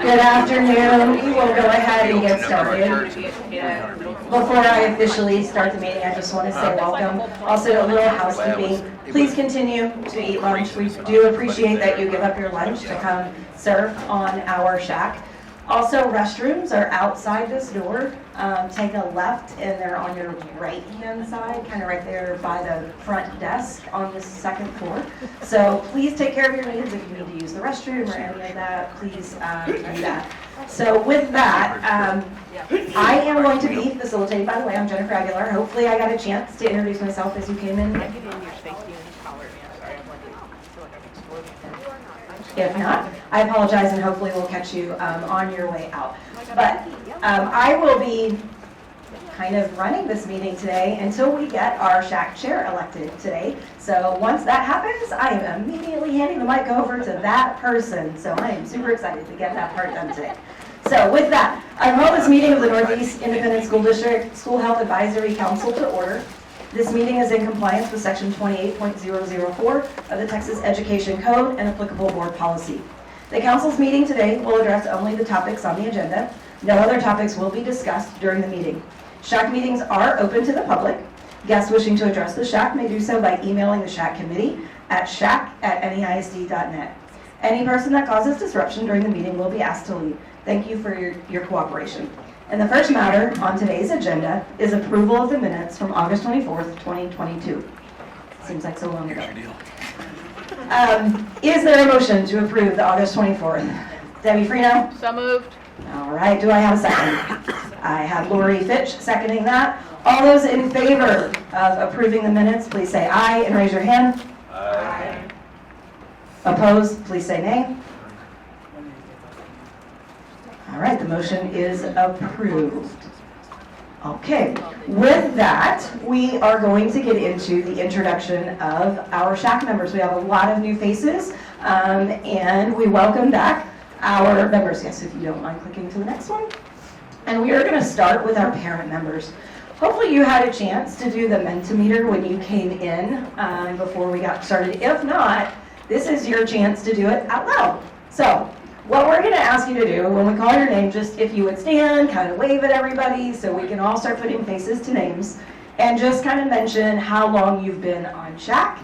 Good afternoon. We will go ahead and get started. Before I officially start the meeting, I just want to say welcome. Also, a little housekeeping. Please continue to eat lunch. We do appreciate that you give up your lunch to come serve on our shack. Also, restrooms are outside this door. Take a left and they're on your right-hand side, kind of right there by the front desk on the second floor. So please take care of your needs. If you need to use the restroom or any of that, please do that. So with that, I am going to be facilitating. By the way, I'm Jennifer Aguilar. Hopefully I got a chance to introduce myself as you came in. If not, I apologize, and hopefully we'll catch you on your way out. But I will be kind of running this meeting today until we get our SHAC chair elected today. So once that happens, I am immediately handing the mic over to that person. So I am super excited to get that part done today. So with that, I call this meeting of the Northeast Independent School District School Health Advisory Council to order. This meeting is in compliance with Section 28.004 of the Texas Education Code and applicable board policy. The council's meeting today will address only the topics on the agenda. No other topics will be discussed during the meeting. SHAC meetings are open to the public. Guests wishing to address the SHAC may do so by emailing the SHAC committee at shac@neisd.net. Any person that causes disruption during the meeting will be asked to leave. Thank you for your cooperation. And the first matter on today's agenda is approval of the minutes from August 24th, 2022. Seems like so long ago. Is there a motion to approve the August 24th? Debbie Freno? So moved. All right, do I have a second? I have Lori Fitch seconding that. All those in favor of approving the minutes, please say aye and raise your hand. Aye. Opposed, please say nay. All right, the motion is approved. Okay, with that, we are going to get into the introduction of our SHAC members. We have a lot of new faces, and we welcome back our members. Yes, if you don't mind clicking to the next one. And we are going to start with our parent members. Hopefully you had a chance to do the Mentimeter when you came in before we got started. If not, this is your chance to do it out loud. So what we're going to ask you to do when we call your name, just if you would stand, kind of wave at everybody so we can all start putting faces to names, and just kind of mention how long you've been on SHAC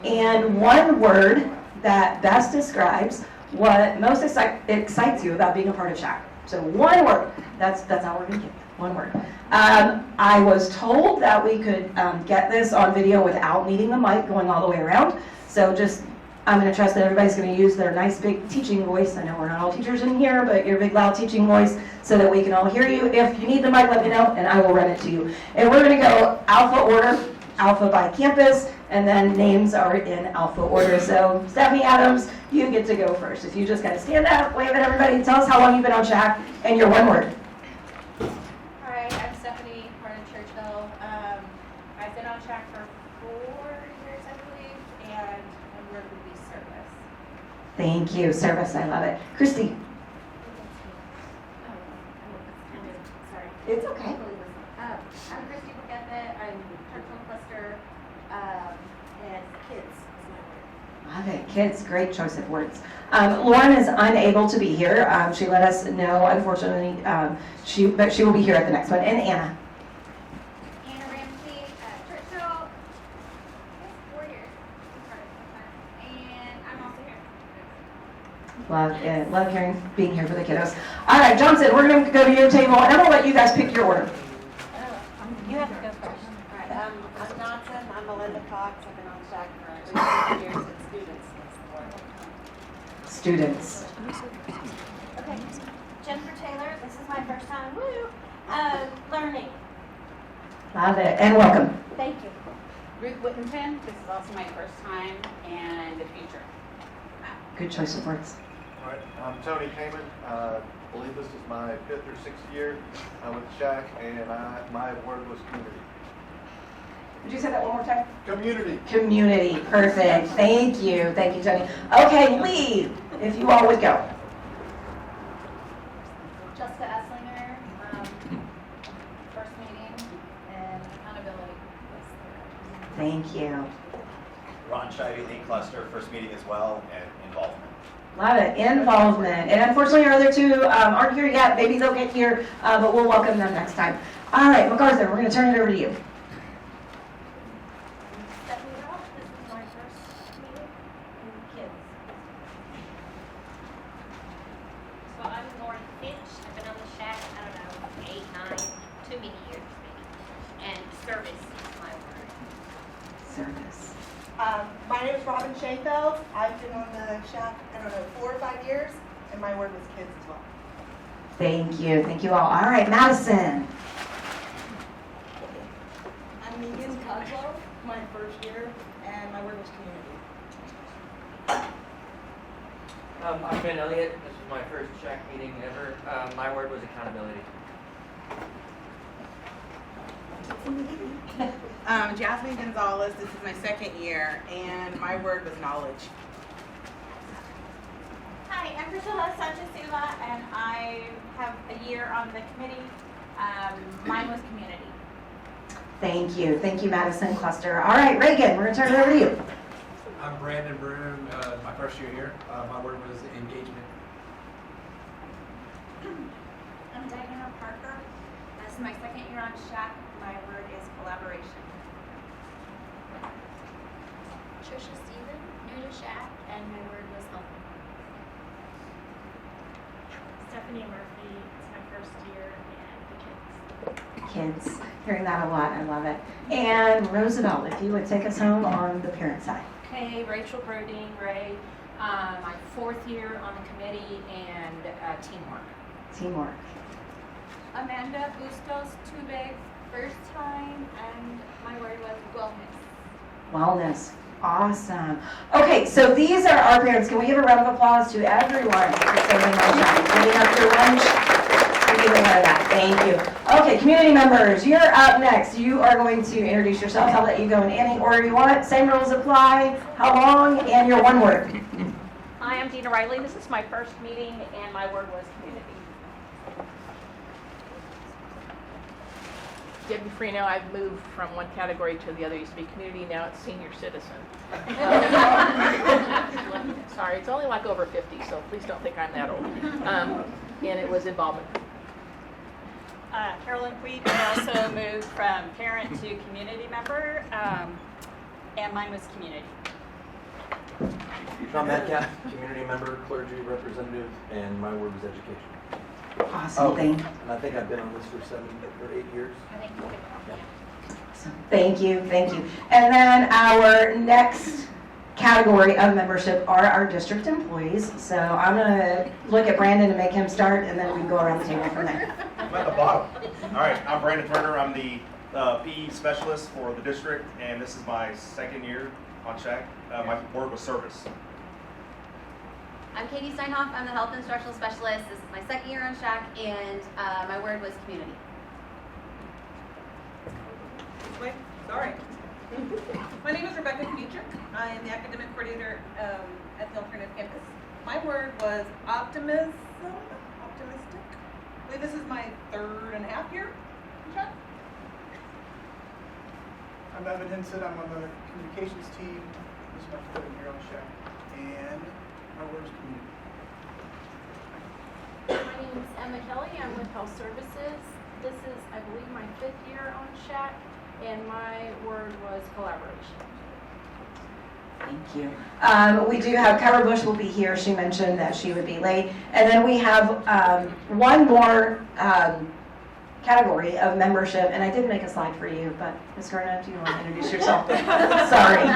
and one word that best describes what most excites you about being a part of SHAC. So one word. That's how we're going to get it. One word. I was told that we could get this on video without needing the mic going all the way around. So just I'm going to trust that everybody's going to use their nice big teaching voice. I know we're not all teachers in here, but your big loud teaching voice so that we can all hear you. If you need the mic, let me know and I will run it to you. And we're going to go alpha order, alpha by campus, and then names are in alpha order. So Stephanie Adams, you get to go first. If you just got to stand up, wave at everybody, tell us how long you've been on SHAC and your one word. Hi, I'm Stephanie Churchill. I've been on SHAC for 4 years, I believe, and my word would be service. Thank you. Service, I love it. Christy. Sorry. It's okay. I'm Christy Buckett. I'm Churchill Cluster, and kids is my word. Love it. Kids, great choice of words. Lauren is unable to be here. She let us know, unfortunately, but she will be here at the next one. And Anna. Anna Ramsey, Churchill, 4 years, and I'm also here. Love being here for the kiddos. All right, Johnson, we're going to go to your table, and I'm going to let you guys pick your order. You have to go first. All right, I'm Johnson. I'm Melinda Cox. I've been on SHAC for at least 2 years, and students. Okay. Jennifer Taylor, this is my first time. Woo! Learning. Love it, and welcome. Thank you. Ruth Whittington. This is also my first time, and the future. Good choice of words. All right, I'm Tony Kamen. I believe this is my 5th or 6th year with SHAC, and my word was community. Would you say that one more time? Community. Community, perfect. Thank you, Tony. Okay, Lee, if you all would go. Jessica Esslinger, first meeting, and accountability. Thank you. Ron Shivey, Lead Cluster, first meeting as well, and involvement. Love it. Involvement. And unfortunately, our other two aren't here yet. Maybe they'll get here, but we'll welcome them next time. All right, MacArthur, we're going to turn it over to you. Stephanie Ralph, this is my first meeting in kids. So I'm Lauren Finch. I've been on the SHAC, I don't know, 8, 9, too many years maybe. And service is my word. Service. My name is Robin Shayfeld. I've been on the SHAC, 4 or 5 years, and my word was kids as well. Thank you. Thank you all. All right, Madison. I'm Megan Coslow, my first year, and my word was community. I'm Ben Elliott. This is my first SHAC meeting ever. My word was accountability. Jasmine Gonzalez, this is my second year, and my word was knowledge. Hi, I'm Priscilla Sanchez Silva, and I have a year on the committee. Mine was community. Thank you. Thank you, Madison Cluster. All right, Reagan, we're going to turn it over to you. I'm Brandon Broom, my first year here. My word was engagement. I'm Diana Parker. This is my second year on SHAC. My word is collaboration. Trisha Steven, new to SHAC, and my word was help. Stephanie Murphy. It's my first year, and the kids. Kids. Hearing that a lot. I love it. And Roosevelt, if you would take us home on the parent side. Hey, Rachel Brodeen, Ray. My 4th year on the committee and teamwork. Teamwork. Amanda Bustos Tubig, first time, and my word was wellness. Wellness. Awesome. Okay, so these are our parents. Can we give a round of applause to everyone for serving on SHAC, giving up your lunch, and giving away that. Thank you. Okay, community members, you're up next. You are going to introduce yourselves. I'll let you go in any order you want. Same rules apply. How long? And your one word. Hi, I'm Dina Riley. This is my first meeting, and my word was community. Debbie Freno, I've moved from one category to the other. Used to be community, now it's senior citizen. Sorry, it's only like over 50, so please don't think I'm that old. And it was involvement. Carolyn Queeg, I also moved from parent to community member, and mine was community. Sean Metcalf, community member, clergy representative, and my word was education. Awesome. Thank you. And I think I've been on this for 7 or 8 years. Thank you, thank you. And then our next category of membership are our district employees. So I'm going to look at Brandon and make him start, and then we can go around the table from there. I'm at the bottom. All right, I'm Brandon Turner. I'm the PE specialist for the district, and this is my second year on SHAC. My word was service. I'm Katie Steinhoff. I'm the health instructional specialist. This is my second year on SHAC, and my word was community. Wait, sorry. My name is Rebecca Kvichuk. I am the academic coordinator at the Alternative Campus. My word was optimistic. I believe this is my 3.5 year on SHAC. I'm Evan Hinson. I'm on the communications team. This is my 3rd year on SHAC. And my word is community. My name is Emma Kelly. I'm with Health Services. This is, I believe, my 5th year on SHAC, and my word was collaboration. Thank you. We do have Kyra Bush will be here. She mentioned that she would be late. And then we have one more category of membership, and I did make a slide for you, but Ms. Garna, do you want to introduce yourself? Sorry.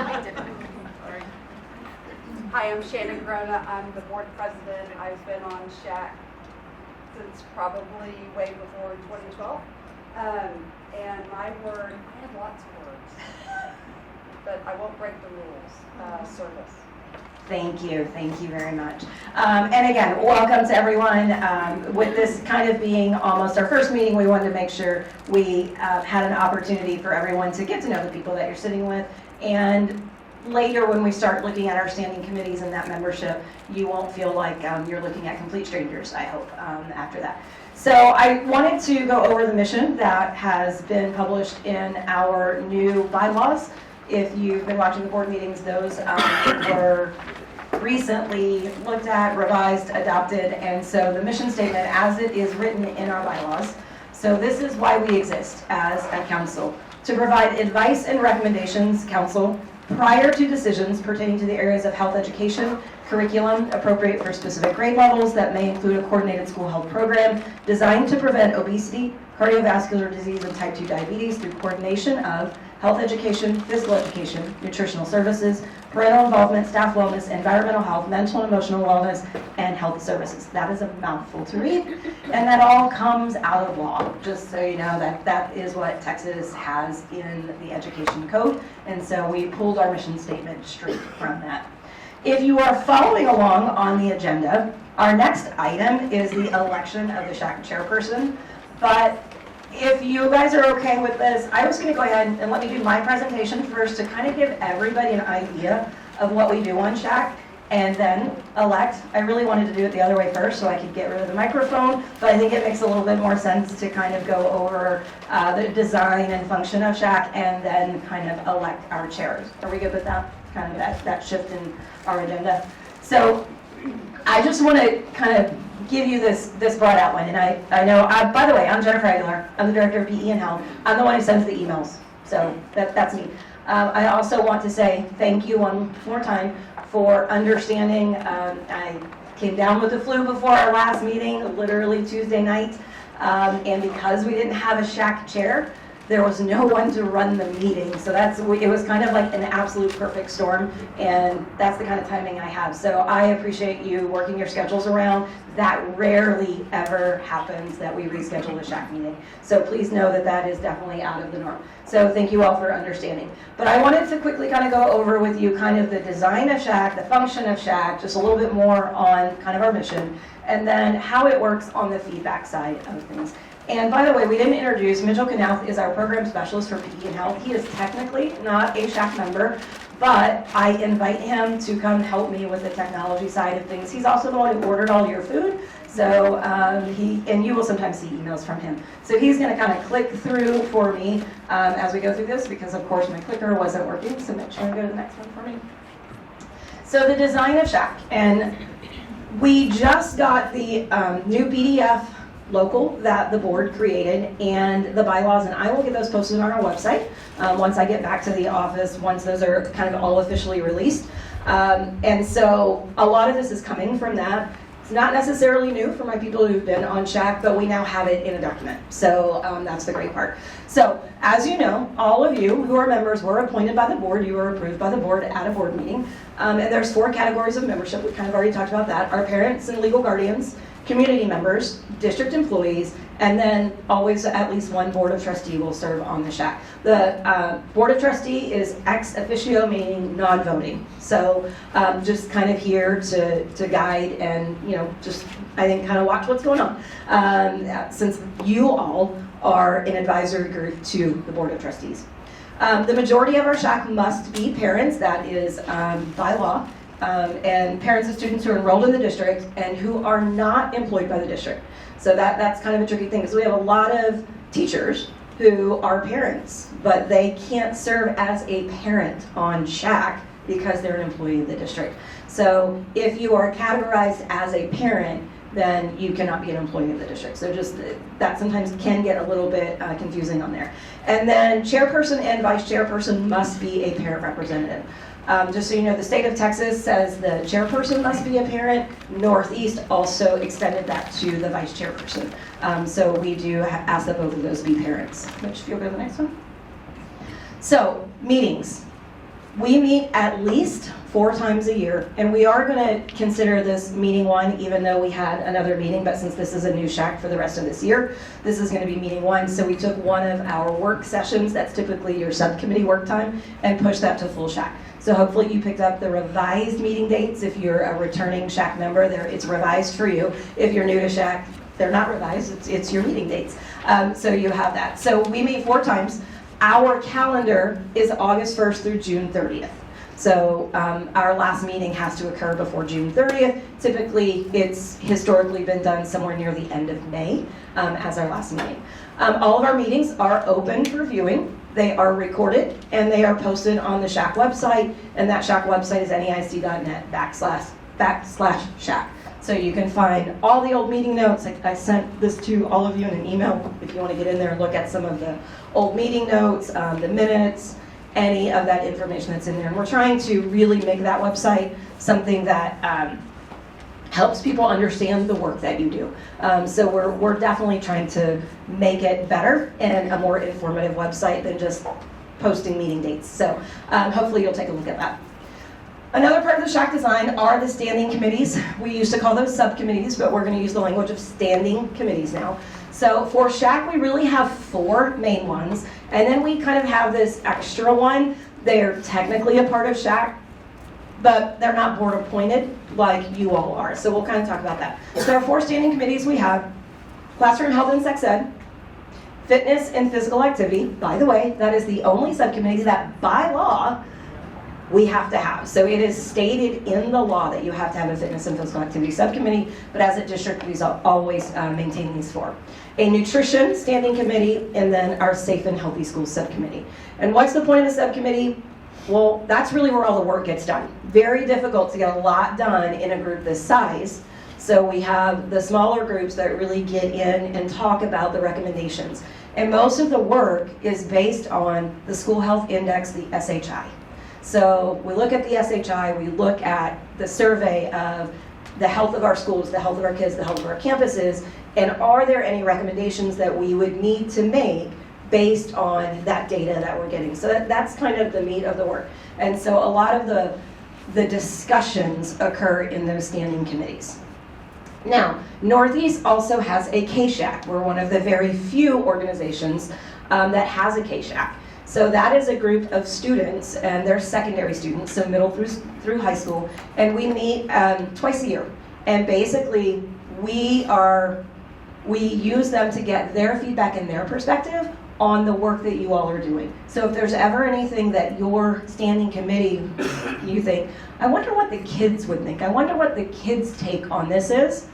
Hi, I'm Shannon Grona. I'm the board president. I've been on SHAC since probably way before 2012. And my word, I have lots of words, but I won't break the rules. Service. Thank you very much. And again, welcome to everyone. With this kind of being almost our first meeting, we wanted to make sure we had an opportunity for everyone to get to know the people that you're sitting with. And later when we start looking at our standing committees and that membership, you won't feel like you're looking at complete strangers, I hope, after that. So I wanted to go over the mission that has been published in our new bylaws. If you've been watching the board meetings, those were recently looked at, revised, adopted, and so the mission statement as it is written in our bylaws. So this is why we exist as a council, to provide advice and recommendations, council, prior to decisions pertaining to the areas of health education, curriculum appropriate for specific grade levels that may include a coordinated school health program designed to prevent obesity, cardiovascular disease, and type 2 diabetes through coordination of health education, physical education, nutritional services, parental involvement, staff wellness, environmental health, mental and emotional wellness, and health services. That is a mouthful to read, and that all comes out of law, just so you know that is what Texas has in the education code, and so we pulled our mission statement straight from that. If you are following along on the agenda, our next item is the election of the SHAC chairperson, but if you guys are okay with this, I was going to go ahead and let me do my presentation first to kind of give everybody an idea of what we do on SHAC and then elect. I really wanted to do it the other way first so I could get rid of the microphone, but I think it makes a little bit more sense to kind of go over the design and function of SHAC and then kind of elect our chairs. Are we good with that? Kind of that shift in our agenda. So I just want to kind of give you this broad outline, and I know, by the way, I'm Jennifer Aguilar. I'm the Director of PE and Health. I'm the one who sends the emails, so that's me. I also want to say thank you one more time for understanding. I came down with the flu before our last meeting, literally Tuesday night, and because we didn't have a SHAC chair, there was no one to run the meeting, so it was kind of like an absolute perfect storm, and that's the kind of timing I have. So I appreciate you working your schedules around. That rarely ever happens that we reschedule a SHAC meeting. So please know that is definitely out of the norm. So thank you all for understanding. But I wanted to quickly kind of go over with you kind of the design of SHAC, the function of SHAC, just a little bit more on kind of our mission, and then how it works on the feedback side of things. And by the way, we didn't introduce, Mitchell Knauf is our program specialist for PE and Health. He is technically not a SHAC member, but I invite him to come help me with the technology side of things. He's also the one who ordered all your food, so and you will sometimes see emails from him. So he's going to kind of click through for me as we go through this, because of course my clicker wasn't working, so Mitch, want to go to the next one for me? So the design of SHAC, and we just got the new PDF local that the board created and the bylaws, and I will get those posted on our website once I get back to the office, once those are kind of all officially released. And so a lot of this is coming from that. It's not necessarily new for my people who've been on SHAC, but we now have it in a document. So that's the great part. So as you know, all of you who are members were appointed by the board. You were approved by the board at a board meeting. And there's 4 categories of membership. We kind of already talked about that. Our parents and legal guardians, community members, district employees, and then always at least one board of trustee will serve on the SHAC. The board of trustee is ex officio, meaning non-voting. So just kind of here to guide and, just I think kind of watch what's going on, since you all are an advisory group to the board of trustees. The majority of our SHAC must be parents. That is by law. And parents of students who are enrolled in the district and who are not employed by the district. So that's kind of a tricky thing, because we have a lot of teachers who are parents, but they can't serve as a parent on SHAC because they're an employee of the district. So if you are categorized as a parent, then you cannot be an employee of the district. So just that sometimes can get a little bit confusing on there. And then chairperson and vice chairperson must be a parent representative. Just so you know, the state of Texas says the chairperson must be a parent. Northeast also extended that to the vice chairperson. So we do ask that both of those be parents. Which, if you'll go to the next one. So, meetings. We meet at least 4 times a year, and we are going to consider this meeting 1, even though we had another meeting, but since this is a new SHAC for the rest of this year, this is going to be meeting 1. So we took one of our work sessions, that's typically your subcommittee work time, and pushed that to full SHAC. So hopefully you picked up the revised meeting dates. If you're a returning SHAC member, it's revised for you. If you're new to SHAC, they're not revised, it's your meeting dates. So you have that. So we meet 4 times. Our calendar is August 1st through June 30th. So our last meeting has to occur before June 30th. Typically, it's historically been done somewhere near the end of May as our last meeting. All of our meetings are open for viewing. They are recorded and they are posted on the SHAC website, and that SHAC website is neic.net/SHAC. So you can find all the old meeting notes. I sent this to all of you in an email if you want to get in there and look at some of the old meeting notes, the minutes, any of that information that's in there. And we're trying to really make that website something that helps people understand the work that you do. So we're definitely trying to make it better and a more informative website than just posting meeting dates. So hopefully you'll take a look at that. Another part of the SHAC design are the standing committees. We used to call those subcommittees, but we're going to use the language of standing committees now. So for SHAC, we really have 4 main ones, and then we kind of have this extra one. They're technically a part of SHAC, but they're not board appointed like you all are. So we'll kind of talk about that. So there are 4 standing committees we have: classroom health and sex ed, fitness and physical activity. By the way, that is the only subcommittee that by law we have to have. So it is stated in the law that you have to have a fitness and physical activity subcommittee, but as a district, we always maintain these 4. A nutrition standing committee, and then our safe and healthy schools subcommittee. And what's the point of the subcommittee? Well, that's really where all the work gets done. Very difficult to get a lot done in a group this size. So we have the smaller groups that really get in and talk about the recommendations. And most of the work is based on the school health index, the SHI. So we look at the SHI, we look at the survey of the health of our schools, the health of our kids, the health of our campuses, and are there any recommendations that we would need to make based on that data that we're getting. So that's kind of the meat of the work. And so a lot of the discussions occur in those standing committees. Now, Northeast also has a KSHAC. We're one of the very few organizations that has a KSHAC. So that is a group of students, and they're secondary students, so middle through high school, and we meet twice a year. And basically, we use them to get their feedback and their perspective on the work that you all are doing. So if there's ever anything that your standing committee, you think, I wonder what the kids would think, I wonder what the kids' take on this is,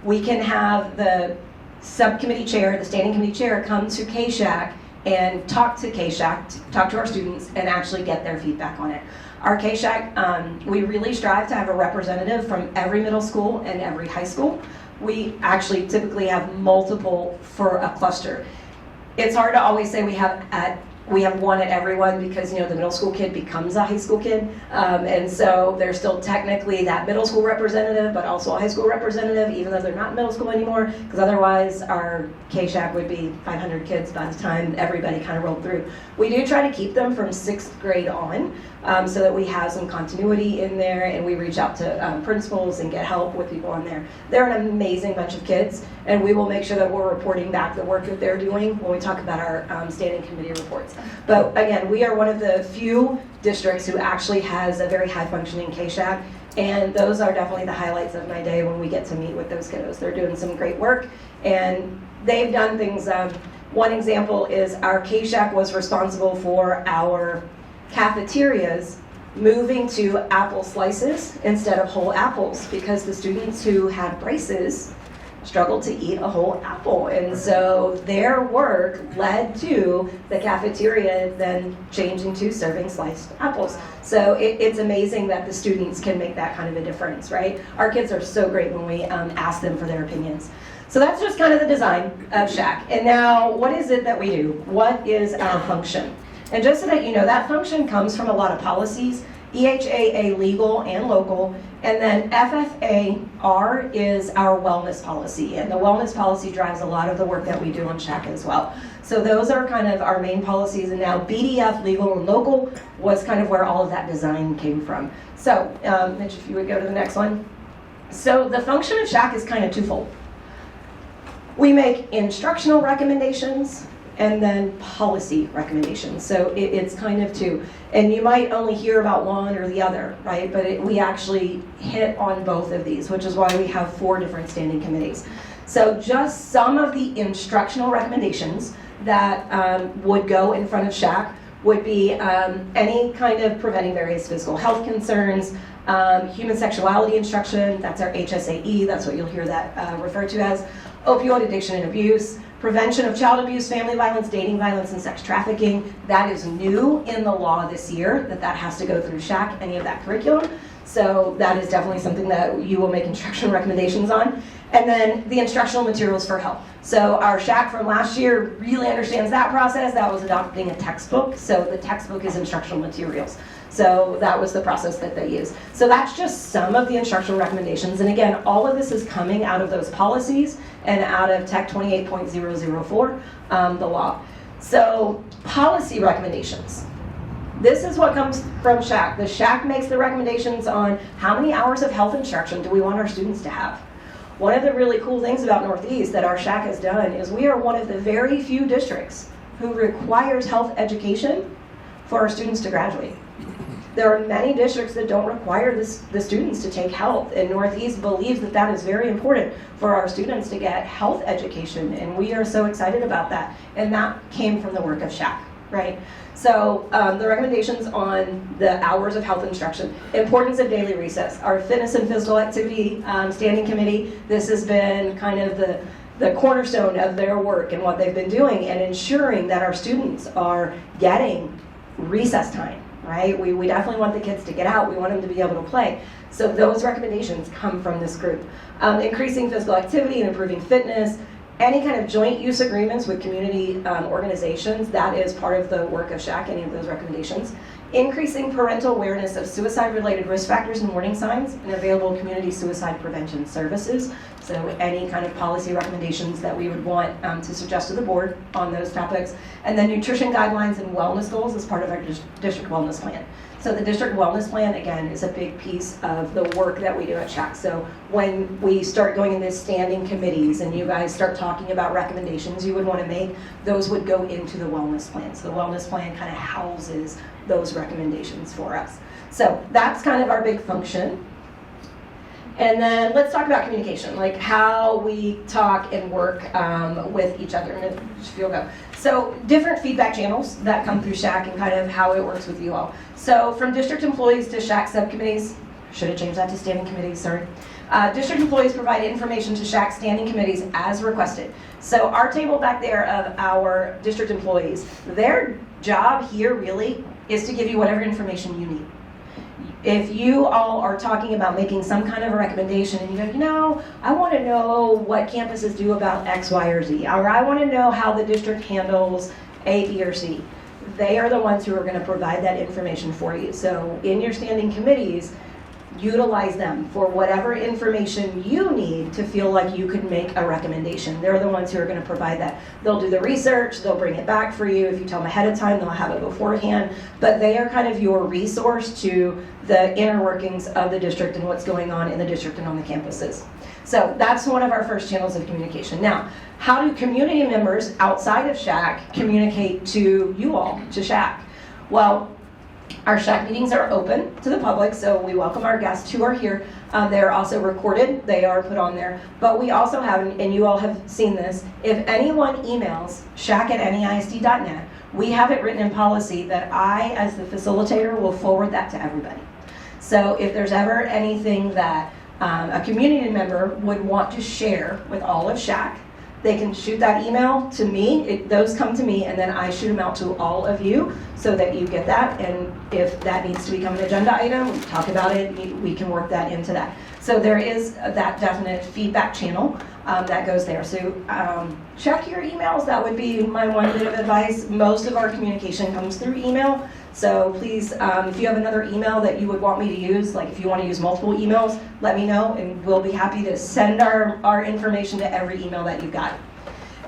we can have the subcommittee chair, the standing committee chair, come to KSHAC and talk to KSHAC, talk to our students, and actually get their feedback on it. Our KSHAC, we really strive to have a representative from every middle school and every high school. We actually typically have multiple for a cluster. It's hard to always say we have one at every one because, you know, the middle school kid becomes a high school kid. And so they're still technically that middle school representative, but also a high school representative, even though they're not in middle school anymore, because otherwise our KSHAC would be 500 kids by the time everybody kind of rolled through. We do try to keep them from 6th grade on, so that we have some continuity in there, and we reach out to principals and get help with people on there. They're an amazing bunch of kids, and we will make sure that we're reporting back the work that they're doing when we talk about our standing committee reports. But again, we are one of the few districts who actually has a very high functioning KSHAC, and those are definitely the highlights of my day when we get to meet with those kiddos. They're doing some great work, and they've done things. One example is our KSHAC was responsible for our cafeterias moving to apple slices instead of whole apples because the students who had braces struggled to eat a whole apple, and so their work led to the cafeteria then changing to serving sliced apples. So it's amazing that the students can make that kind of a difference, right? Our kids are so great when we ask them for their opinions. So that's just kind of the design of SHAC. And now, what is it that we do? What is our function? And just so that you know, that function comes from a lot of policies, EHAA legal and local, and then FFAR is our wellness policy, and the wellness policy drives a lot of the work that we do on SHAC as well. So those are kind of our main policies, and now BDF, legal and local, was kind of where all of that design came from. So, Mitch, if you would go to the next one. So the function of SHAC is kind of twofold. We make instructional recommendations and then policy recommendations. So it's kind of two. And you might only hear about one or the other, right? But we actually hit on both of these, which is why we have 4 different standing committees. So just some of the instructional recommendations that would go in front of SHAC would be any kind of preventing various physical health concerns, human sexuality instruction, that's our HSAE, that's what you'll hear that referred to as, opioid addiction and abuse, Prevention of child abuse, family violence, dating violence, and sex trafficking. That is new in the law this year, that has to go through SHAC, any of that curriculum. So that is definitely something that you will make instructional recommendations on. And then the instructional materials for health. So our SHAC from last year really understands that process. That was adopting a textbook. So the textbook is instructional materials. So that was the process that they used. So that's just some of the instructional recommendations. And again, all of this is coming out of those policies and out of Tech 28.004, the law. So policy recommendations. This is what comes from SHAC. The SHAC makes the recommendations on how many hours of health instruction do we want our students to have. One of the really cool things about Northeast that our SHAC has done is we are one of the very few districts who requires health education for our students to graduate. There are many districts that don't require the students to take health, and Northeast believes that that is very important for our students to get health education, and we are so excited about that. And that came from the work of SHAC, right? So the recommendations on the hours of health instruction, importance of daily recess, our fitness and physical activity standing committee, this has been kind of the cornerstone of their work and what they've been doing and ensuring that our students are getting recess time, right? We definitely want the kids to get out. We want them to be able to play. So those recommendations come from this group. Increasing physical activity and improving fitness, any kind of joint use agreements with community organizations, that is part of the work of SHAC, any of those recommendations. Increasing parental awareness of suicide-related risk factors and warning signs and available community suicide prevention services. So any kind of policy recommendations that we would want to suggest to the board on those topics. And then nutrition guidelines and wellness goals as part of our district wellness plan. So the district wellness plan, again, is a big piece of the work that we do at SHAC. So when we start going into standing committees and you guys start talking about recommendations you would want to make, those would go into the wellness plan. So the wellness plan kind of houses those recommendations for us. So that's kind of our big function. And then let's talk about communication, like how we talk and work with each other. And just feel go. So different feedback channels that come through SHAC and kind of how it works with you all. So from district employees to SHAC subcommittees, should have changed that to standing committees, sorry. District employees provide information to SHAC standing committees as requested. So our table back there of our district employees, their job here really is to give you whatever information you need. If you all are talking about making some kind of a recommendation and you go, you know, I want to know what campuses do about X, Y, or Z, or I want to know how the district handles A, B, or C, they are the ones who are going to provide that information for you. So in your standing committees, utilize them for whatever information you need to feel like you could make a recommendation. They're the ones who are going to provide that. They'll do the research, they'll bring it back for you. If you tell them ahead of time, they'll have it beforehand. But they are kind of your resource to the inner workings of the district and what's going on in the district and on the campuses. So that's one of our first channels of communication. Now, how do community members outside of SHAC communicate to you all, to SHAC? Well, our SHAC meetings are open to the public, so we welcome our guests who are here. They're also recorded, they are put on there. But we also have, and you all have seen this, if anyone emails shac@neisd.net, we have it written in policy that I, as the facilitator, will forward that to everybody. So if there's ever anything that a community member would want to share with all of SHAC, they can shoot that email to me. Those come to me, and then I shoot them out to all of you so that you get that. And if that needs to become an agenda item, we talk about it. We can work that into that. So there is that definite feedback channel that goes there. So check your emails. That would be my one bit of advice. Most of our communication comes through email. So please, if you have another email that you would want me to use, like if you want to use multiple emails, let me know, and we'll be happy to send our information to every email that you've got.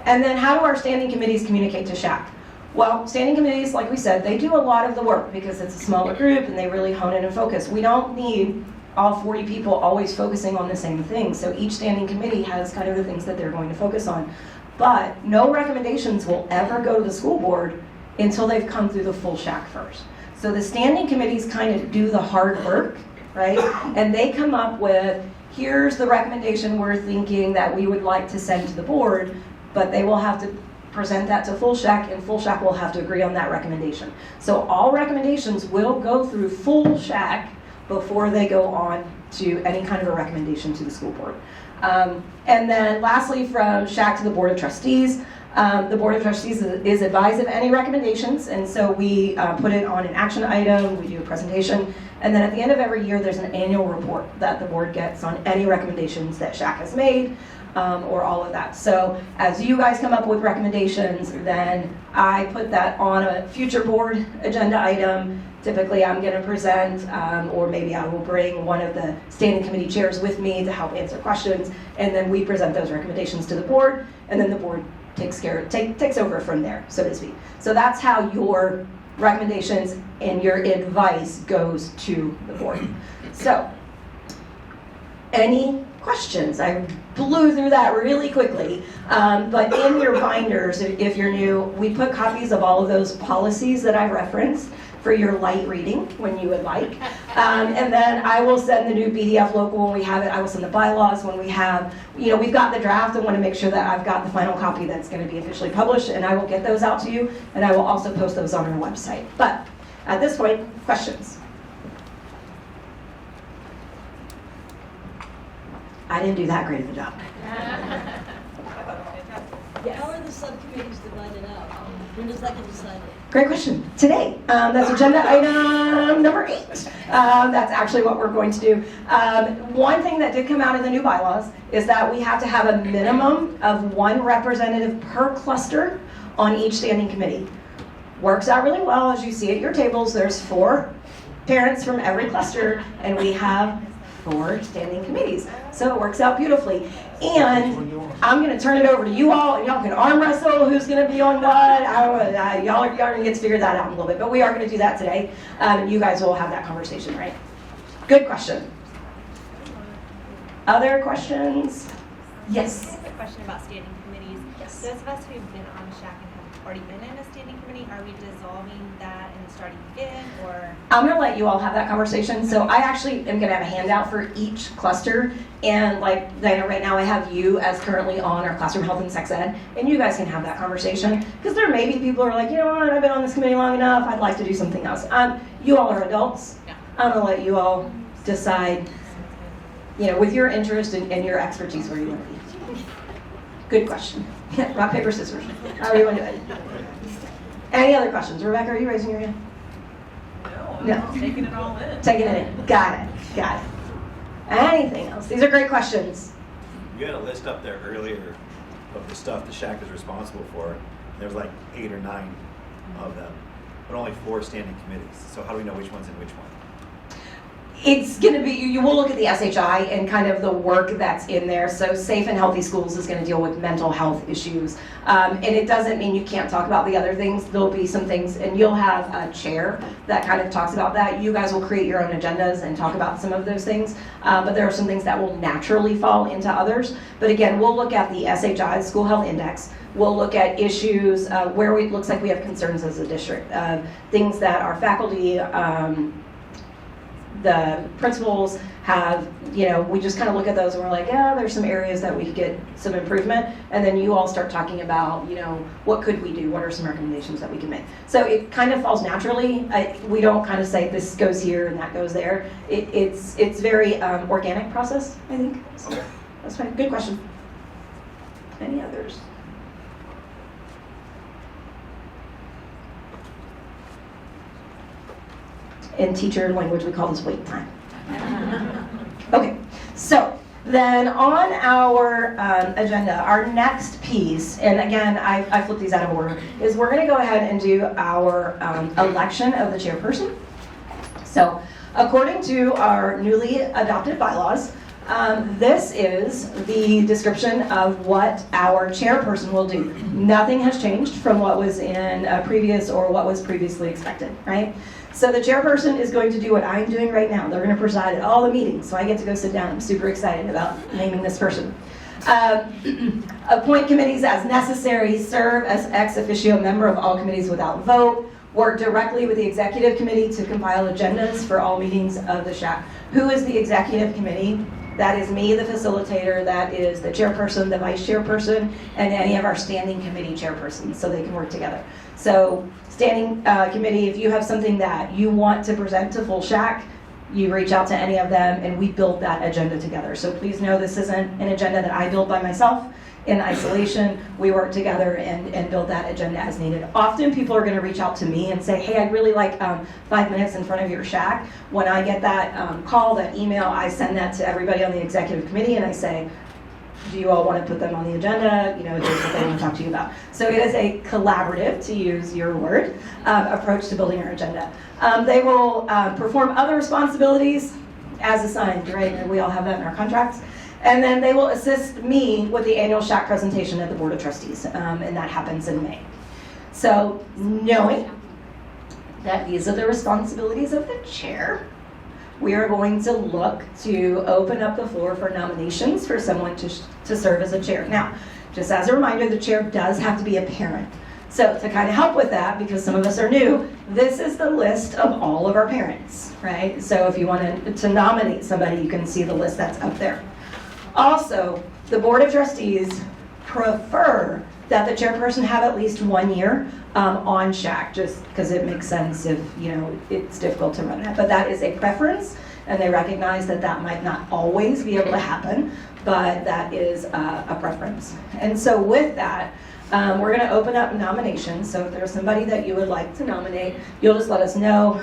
And then how do our standing committees communicate to SHAC? Well, standing committees, like we said, they do a lot of the work because it's a smaller group and they really hone in and focus. We don't need all 40 people always focusing on the same thing. So each standing committee has kind of the things that they're going to focus on. But no recommendations will ever go to the school board until they've come through the full SHAC first. So the standing committees kind of do the hard work, right? And they come up with, here's the recommendation we're thinking that we would like to send to the board, but they will have to present that to full SHAC, and full SHAC will have to agree on that recommendation. So all recommendations will go through full SHAC before they go on to any kind of a recommendation to the school board. And then lastly, from SHAC to the Board of Trustees, The Board of Trustees is advised of any recommendations, and so we put it on an action item, we do a presentation, and then at the end of every year, there's an annual report that the board gets on any recommendations that SHAC has made, or all of that. So as you guys come up with recommendations, then I put that on a future board agenda item. Typically, I'm going to present, or maybe I will bring one of the standing committee chairs with me to help answer questions, and then we present those recommendations to the board, and then the board takes over from there, so to speak. So that's how your recommendations and your advice goes to the board. So, any questions? I blew through that really quickly, but in your binders, if you're new, we put copies of all of those policies that I referenced for your light reading when you would like. And then I will send the new PDF local when we have it. I will send the bylaws when we have, we've got the draft. I want to make sure that I've got the final copy that's going to be officially published, and I will get those out to you, and I will also post those on our website. But at this point, questions? I didn't do that great of a job. How are the subcommittees divided up? When does that get decided? Great question. Today, that's agenda item number 8. That's actually what we're going to do. One thing that did come out of the new bylaws is that we have to have a minimum of 1 representative per cluster on each standing committee. Works out really well. As you see at your tables, there's 4 parents from every cluster, and we have 4 standing committees. So it works out beautifully. And I'm going to turn it over to you all, and y'all can arm wrestle who's going to be on what. I don't know, y'all are going to get to figure that out in a little bit, but we are going to do that today. And you guys will have that conversation, right? Good question. Other questions? Yes. I have a question about standing committees. Yes. Those of us who've been on SHAC and have already been in a standing committee, are we dissolving that and starting again, or? I'm going to let you all have that conversation. So I actually am going to have a handout for each cluster. And like Diana, right now I have you as currently on our classroom health and sex ed, and you guys can have that conversation. Because there may be people who are like, you know what, I've been on this committee long enough, I'd like to do something else. You all are adults. Yeah. I'm going to let you all decide, with your interest and your expertise where you want to be. Good question. Rock, paper, scissors. How do you want to do it? Any other questions? Rebecca, are you raising your hand? No, I'm taking it all in. Taking it in. Got it. Anything else? These are great questions. You had a list up there earlier of the stuff the SHAC is responsible for. There's like 8 or 9 of them, but only 4 standing committees. So how do we know which one's in which one? It's going to be, you will look at the SHI and kind of the work that's in there. So Safe and Healthy Schools is going to deal with mental health issues. And it doesn't mean you can't talk about the other things. There'll be some things, and you'll have a chair that kind of talks about that. You guys will create your own agendas and talk about some of those things. But there are some things that will naturally fall into others. But again, we'll look at the SHI, School Health Index. We'll look at issues where it looks like we have concerns as a district. Things that our faculty, the principals have, we just kind of look at those and we're like, yeah, there's some areas that we could get some improvement. And then you all start talking about, what could we do? What are some recommendations that we can make? So it kind of falls naturally. We don't kind of say this goes here and that goes there. It's very organic process, I think. So that's fine. Good question. Any others? In teacher language, we call this wait time. Okay, so then on our agenda, our next piece, and again, I flipped these out of order, is we're going to go ahead and do our election of the chairperson. So according to our newly adopted bylaws, this is the description of what our chairperson will do. Nothing has changed from what was in previous or what was previously expected, right? So the chairperson is going to do what I'm doing right now. They're going to preside at all the meetings, so I get to go sit down. I'm super excited about naming this person. Appoint committees as necessary, serve as ex officio member of all committees without vote, work directly with the executive committee to compile agendas for all meetings of the SHAC. Who is the executive committee? That is me, the facilitator. That is the chairperson, the vice chairperson, and any of our standing committee chairpersons, so they can work together. So standing committee, if you have something that you want to present to full SHAC, you reach out to any of them and we build that agenda together. So please know this isn't an agenda that I build by myself. in isolation. We work together and build that agenda as needed. Often people are going to reach out to me and say, hey, I'd really like 5 minutes in front of your SHAC. When I get that call, that email, I send that to everybody on the executive committee and I say, do you all want to put them on the agenda? You know, here's what they want to talk to you about. So it is a collaborative, to use your word, approach to building our agenda. They will perform other responsibilities as assigned, right? And we all have that in our contracts. And then they will assist me with the annual SHAC presentation at the Board of Trustees, and that happens in May. So knowing that these are the responsibilities of the chair, we are going to look to open up the floor for nominations for someone to serve as a chair. Now, just as a reminder, the chair does have to be a parent. So to kind of help with that, because some of us are new, this is the list of all of our parents, right? So if you want to nominate somebody, you can see the list that's up there. Also, the Board of Trustees prefer that the chairperson have at least 1 year on SHAC, just because it makes sense if, you know, it's difficult to run that. But that is a preference, and they recognize that that might not always be able to happen, but that is a preference. And so with that, we're going to open up nominations. So if there's somebody that you would like to nominate, you'll just let us know.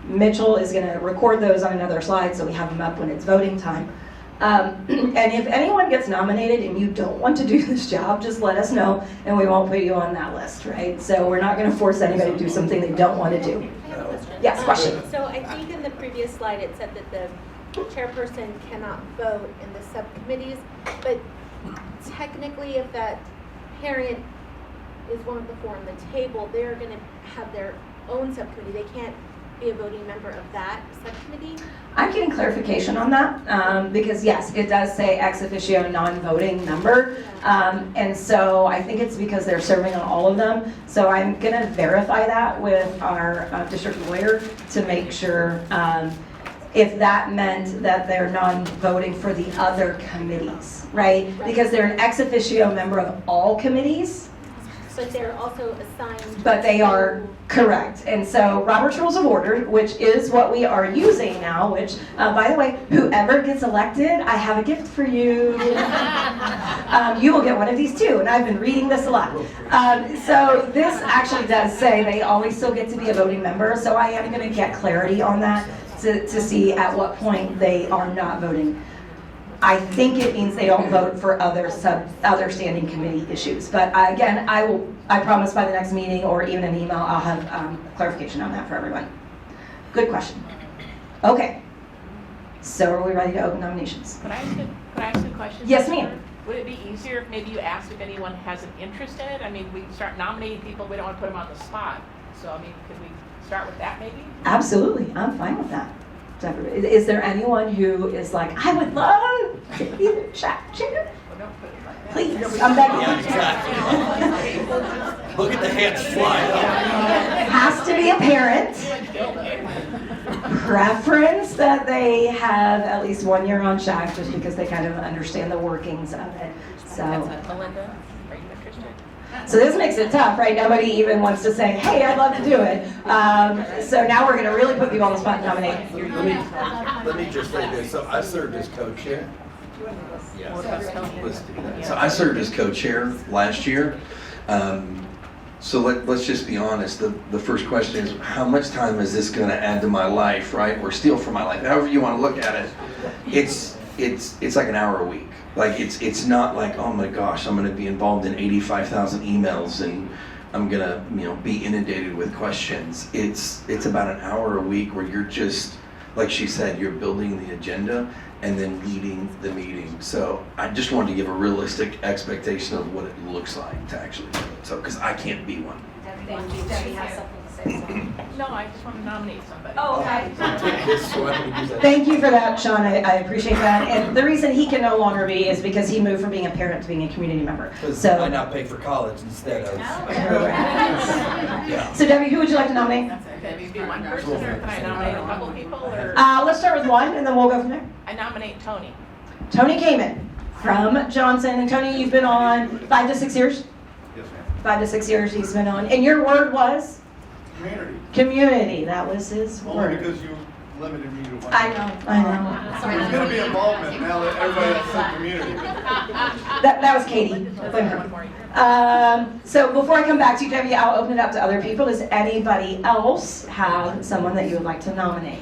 Mitchell is going to record those on another slide so we have them up when it's voting time. And if anyone gets nominated and you don't want to do this job, just let us know and we won't put you on that list, right? So we're not going to force anybody to do something they don't want to do. Yes, question. So I think in the previous slide it said that the chairperson cannot vote in the subcommittees, but technically if that parent is one of the four on the table, they're going to have their own subcommittee. They can't be a voting member of that subcommittee? I'm getting clarification on that because yes, it does say ex officio non-voting member, and so I think it's because they're serving on all of them. So I'm going to verify that with our district lawyer to make sure if that meant that they're non-voting for the other committees, right? Because they're an ex officio member of all committees. But they're also assigned. But they are correct. And so Robert's Rules of Order, which is what we are using now, which, by the way, whoever gets elected, I have a gift for you. You will get one of these too, and I've been reading this a lot. So this actually does say they always still get to be a voting member, so I am going to get clarity on that to see at what point they are not voting. I think it means they don't vote for other standing committee issues. But again, I promise by the next meeting or even an email, I'll have clarification on that for everyone. Good question. Okay. So are we ready to open nominations? Could I ask a question? Yes, ma'am. Would it be easier if maybe you asked if anyone has an interest in it? I mean, we start nominating people, we don't want to put them on the spot. So, I mean, could we start with that maybe? Absolutely. I'm fine with that. Is there anyone who is like, I would love to be the SHAC chair? Please, I'm begging. Look at the hands fly. Has to be a parent. Preference that they have at least 1 year on SHAC just because they kind of understand the workings of it. So. Melinda, are you interested? So this makes it tough, right? Nobody even wants to say, hey, I'd love to do it. So now we're going to really put people on the spot and nominate. Let me just say this. So I served as co-chair. So I served as co-chair last year. So let's just be honest. The first question is, how much time is this going to add to my life, right? Or steal from my life? However you want to look at it. It's like an hour a week. Like it's not like, oh my gosh, I'm going to be involved in 85,000 emails and I'm going to be inundated with questions. It's about an hour a week where you're just, like she said, you're building the agenda and then leading the meeting. So I just wanted to give a realistic expectation of what it looks like to actually do it. So because I can't be one. Thank you. Debbie has something to say. No, I just want to nominate somebody. Oh, okay. Thank you for that, Sean. I appreciate that. And the reason he can no longer be is because he moved from being a parent to being a community member. So I now pay for college instead of. Yeah. So Debbie, who would you like to nominate? Can it be one person, or can I nominate a couple people? Or? Let's start with one, and then we'll go from there. I nominate Tony. Tony Kamen from Johnson. And Tony, you've been on 5 to 6 years? Yes, ma'am. 5 to 6 years he's been on. And your word was? Community. Community. That was his Only word. because you limited me to one. I know. There's going to be involvement now that everybody has some community. That was Katie. Blame her. So before I come back to you, Debbie, I'll open it up to other people. Does anybody else have someone that you would like to nominate?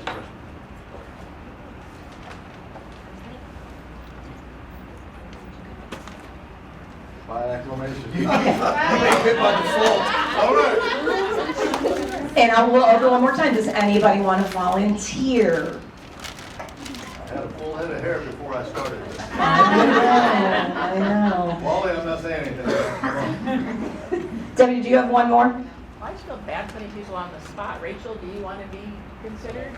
By acclamation. Okay. Hit by default. All right. And I will over one more time. Does anybody want to volunteer? I had a full head of hair before I started this. I know. Wally, I'm not saying anything. Come on. Debbie, do you have one more? I just feel bad putting people on the spot. Rachel, do you want to be considered?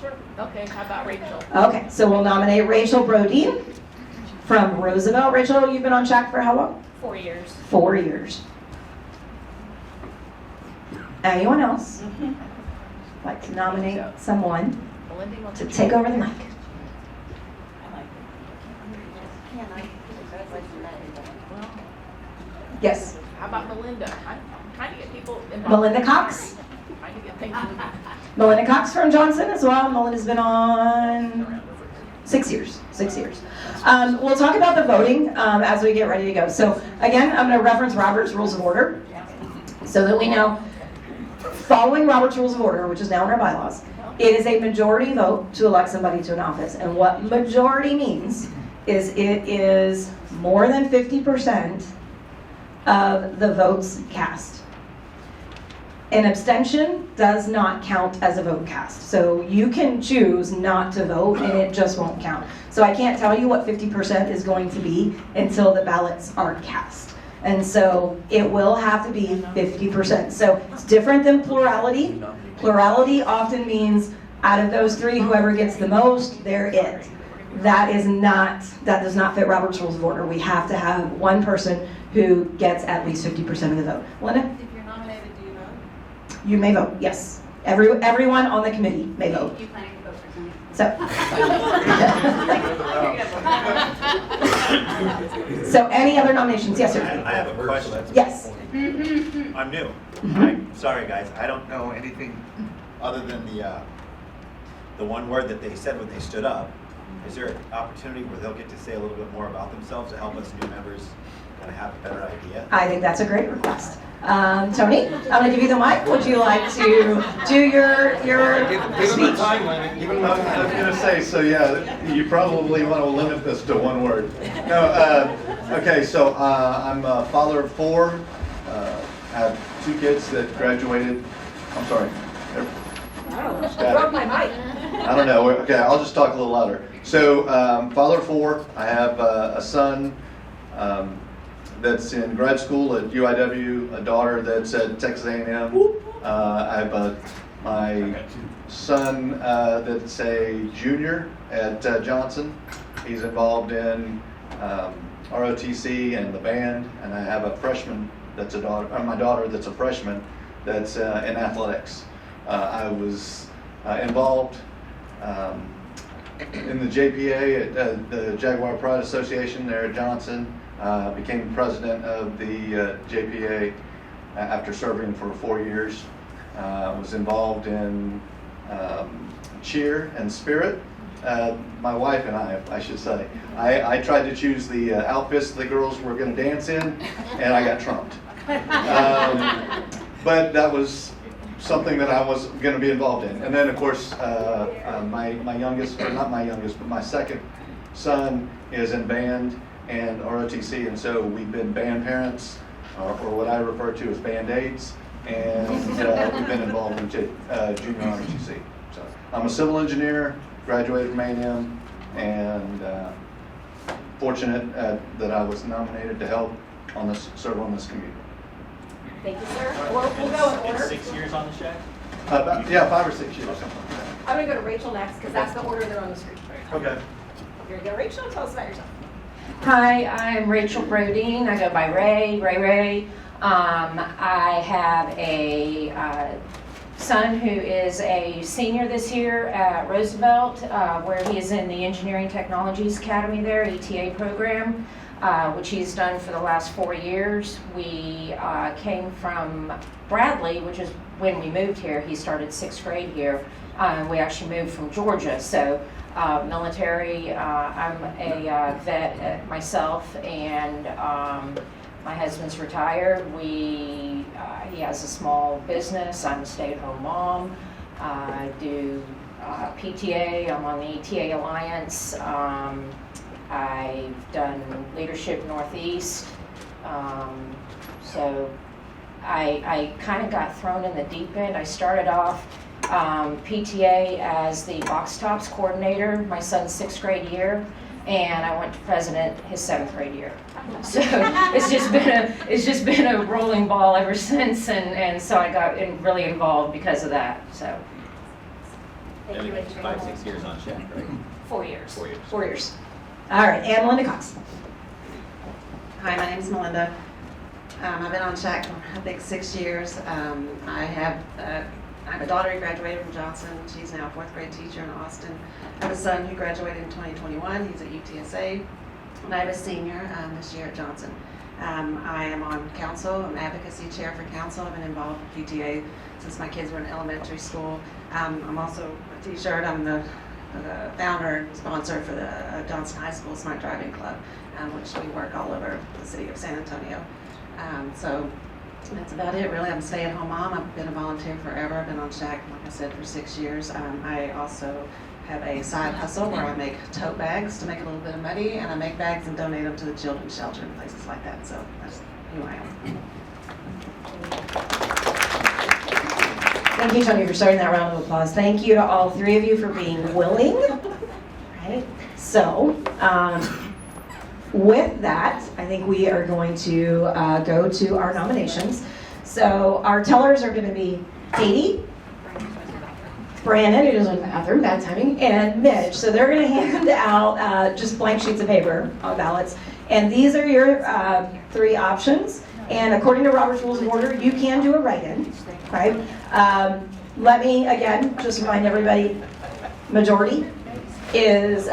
Sure. Okay, how about Rachel? Okay, so we'll nominate Rachel Brodeen from Roosevelt. Rachel, you've been on SHAC for how long? 4 years. 4 years. Anyone else like to nominate someone to take over the mic? Yes. How about Melinda? I'm trying to get people involved. Melinda Cox? Trying to get things moving. Melinda Cox from Johnson as well. Melinda's been on 6 years. 6 years. We'll talk about the voting as we get ready to go. So again, I'm going to reference Robert's Rules of Order so that we know. Following Robert's Rules of Order, which is now in our bylaws, it is a majority vote to elect somebody to an office. And what majority means is it is more than 50% of the votes cast. An abstention does not count as a vote cast. So you can choose not to vote and it just won't count. So I can't tell you what 50% is going to be until the ballots are cast. And so it will have to be 50%. So it's different than plurality. Plurality often means out of those three, whoever gets the most, they're it. That does not fit Robert's Rules of Order. We have to have one person who gets at least 50% of the vote. Linda? If you're nominated, do you vote? You may vote, yes. Everyone on the committee may vote. You planning to vote for tonight? So any other nominations? Yes, sir. I have a question. Yes. I'm new. I'm sorry, guys. I don't know anything other than the one word that they said when they stood up. Is there an opportunity where they'll get to say a little bit more about themselves to help us new members kind of have a better idea? I think that's a great request. Tony, I'm going to give you the mic. Would you like to do your speech? I was going to say, so yeah, you probably want to limit this to one word. No, okay, so I'm a father of 4. I have 2 kids that graduated. I'm sorry. I broke my mic. I don't know. Okay, I'll just talk a little louder. So, father of 4. I have a son that's in grad school at UIW, a daughter that's at Texas A&M. I have my son that's a junior at Johnson. He's involved in ROTC and the band, and I have a freshman that's my daughter that's a freshman that's in athletics. I was involved in the JPA at the Jaguar Pride Association there at Johnson. Became president of the JPA after serving for 4 years. Was involved in cheer and spirit. My wife and I should say. I tried to choose the outfits the girls were going to dance in, and I got trumped. But that was something that I was going to be involved in. And then, of course, my youngest, or not my youngest, but my second son is in band and ROTC, and so we've been band parents, or what I refer to as Band-Aids, and we've been involved in junior ROTC. So I'm a civil engineer, graduated from A&M, and fortunate that I was nominated to help serve on this committee. Thank you, sir. We'll go in order. 6 years on the SHAC? Yeah, 5 or 6 years. I'm going to go to Rachel next because that's the order they're on the screen. Okay. Here you go, Rachel. Tell us about yourself. Hi, I'm Rachel Brodeen. I go by Ray. I have a son who is a senior this year at Roosevelt, where he is in the Engineering Technologies Academy there, ETA program, which he's done for the last 4 years. We came from Bradley, which is when we moved here, he started 6th grade here. We actually moved from Georgia, so military. I'm a vet myself, and my husband's retired. He has a small business. I'm a stay-at-home mom. I do PTA. I'm on the ETA Alliance. I've done Leadership Northeast. So I kind of got thrown in the deep end. I started off PTA as the box tops coordinator my son's 6th grade year, and I went to president his 7th grade year. So it's just been a rolling ball ever since, and so I got really involved because of that. So. Thank you, 5-6 years on SHAC, right? 4 years. 4 years. 4 years. All right, and Melinda Cox. Hi, my name is Melinda. I've been on SHAC for I think 6 years. I have a daughter who graduated from Johnson. She's now a 4th grade teacher in Austin. I have a son who graduated in 2021. He's at UTSA. And I have a senior this year at Johnson. I am on council. I'm advocacy chair for council. I've been involved with PTA since my kids were in elementary school. I'm also a t-shirt. I'm the founder and sponsor for the Johnson High School Smart Driving Club, which we work all over the city of San Antonio. So that's about it, really. I'm a stay-at-home mom. I've been a volunteer forever. I've been on SHAC, like I said, for 6 years. I also have a side hustle where I make tote bags to make a little bit of money, and I make bags and donate them to the children's shelter and places like that. So that's who I am. Thank you, Tony, for starting that round of applause. Thank you to all 3 of you for being willing. Right. So, with that, I think we are going to go to our nominations. So our tellers are going to be Katie, Brandon, who doesn't have the bathroom, bad timing, and Mitch. So they're going to hand out just blank sheets of paper on ballots. And these are your 3 options. And according to Robert's Rules of Order, you can do a write-in, right? Let me, again, just remind everybody, majority is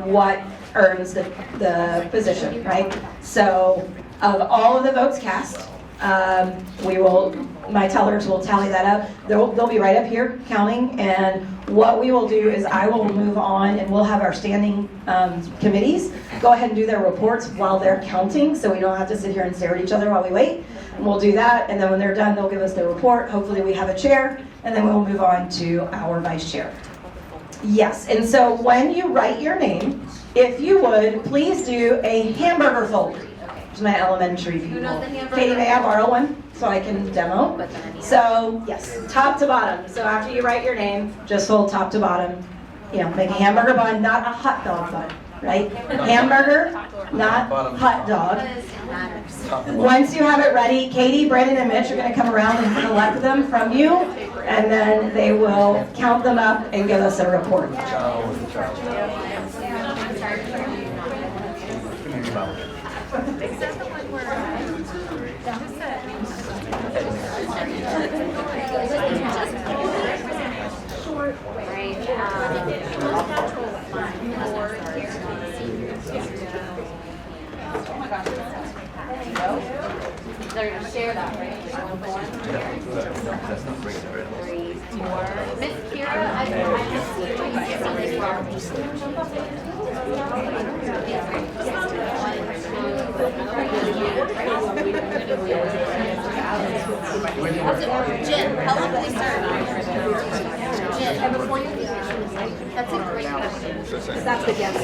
what earns the position, right? So of all of the votes cast, my tellers will tally that up. They'll be right up here counting, and what we will do is I will move on and we'll have our standing committees go ahead and do their reports while they're counting, so we don't have to sit here and stare at each other while we wait. And we'll do that, and then when they're done, they'll give us their report. Hopefully we have a chair, and then we'll move on to our vice chair. Yes, and so when you write your name, if you would, please do a hamburger fold. It's my elementary people. Katie, may I borrow one so I can demo? So, yes, top to bottom. So after you write your name, just fold top to bottom. You know, make a hamburger bun, not a hot dog bun, right? Hamburger, not hot dog. Once you have it ready, Katie, Brandon, and Mitch are going to come around and collect them from you, and then they will count them up and give us a report. They're going to share that, right? 3, 4. Miss Kira, I Jen, how long will we serve? Jen, before you leave, that's a great question. That's the guess.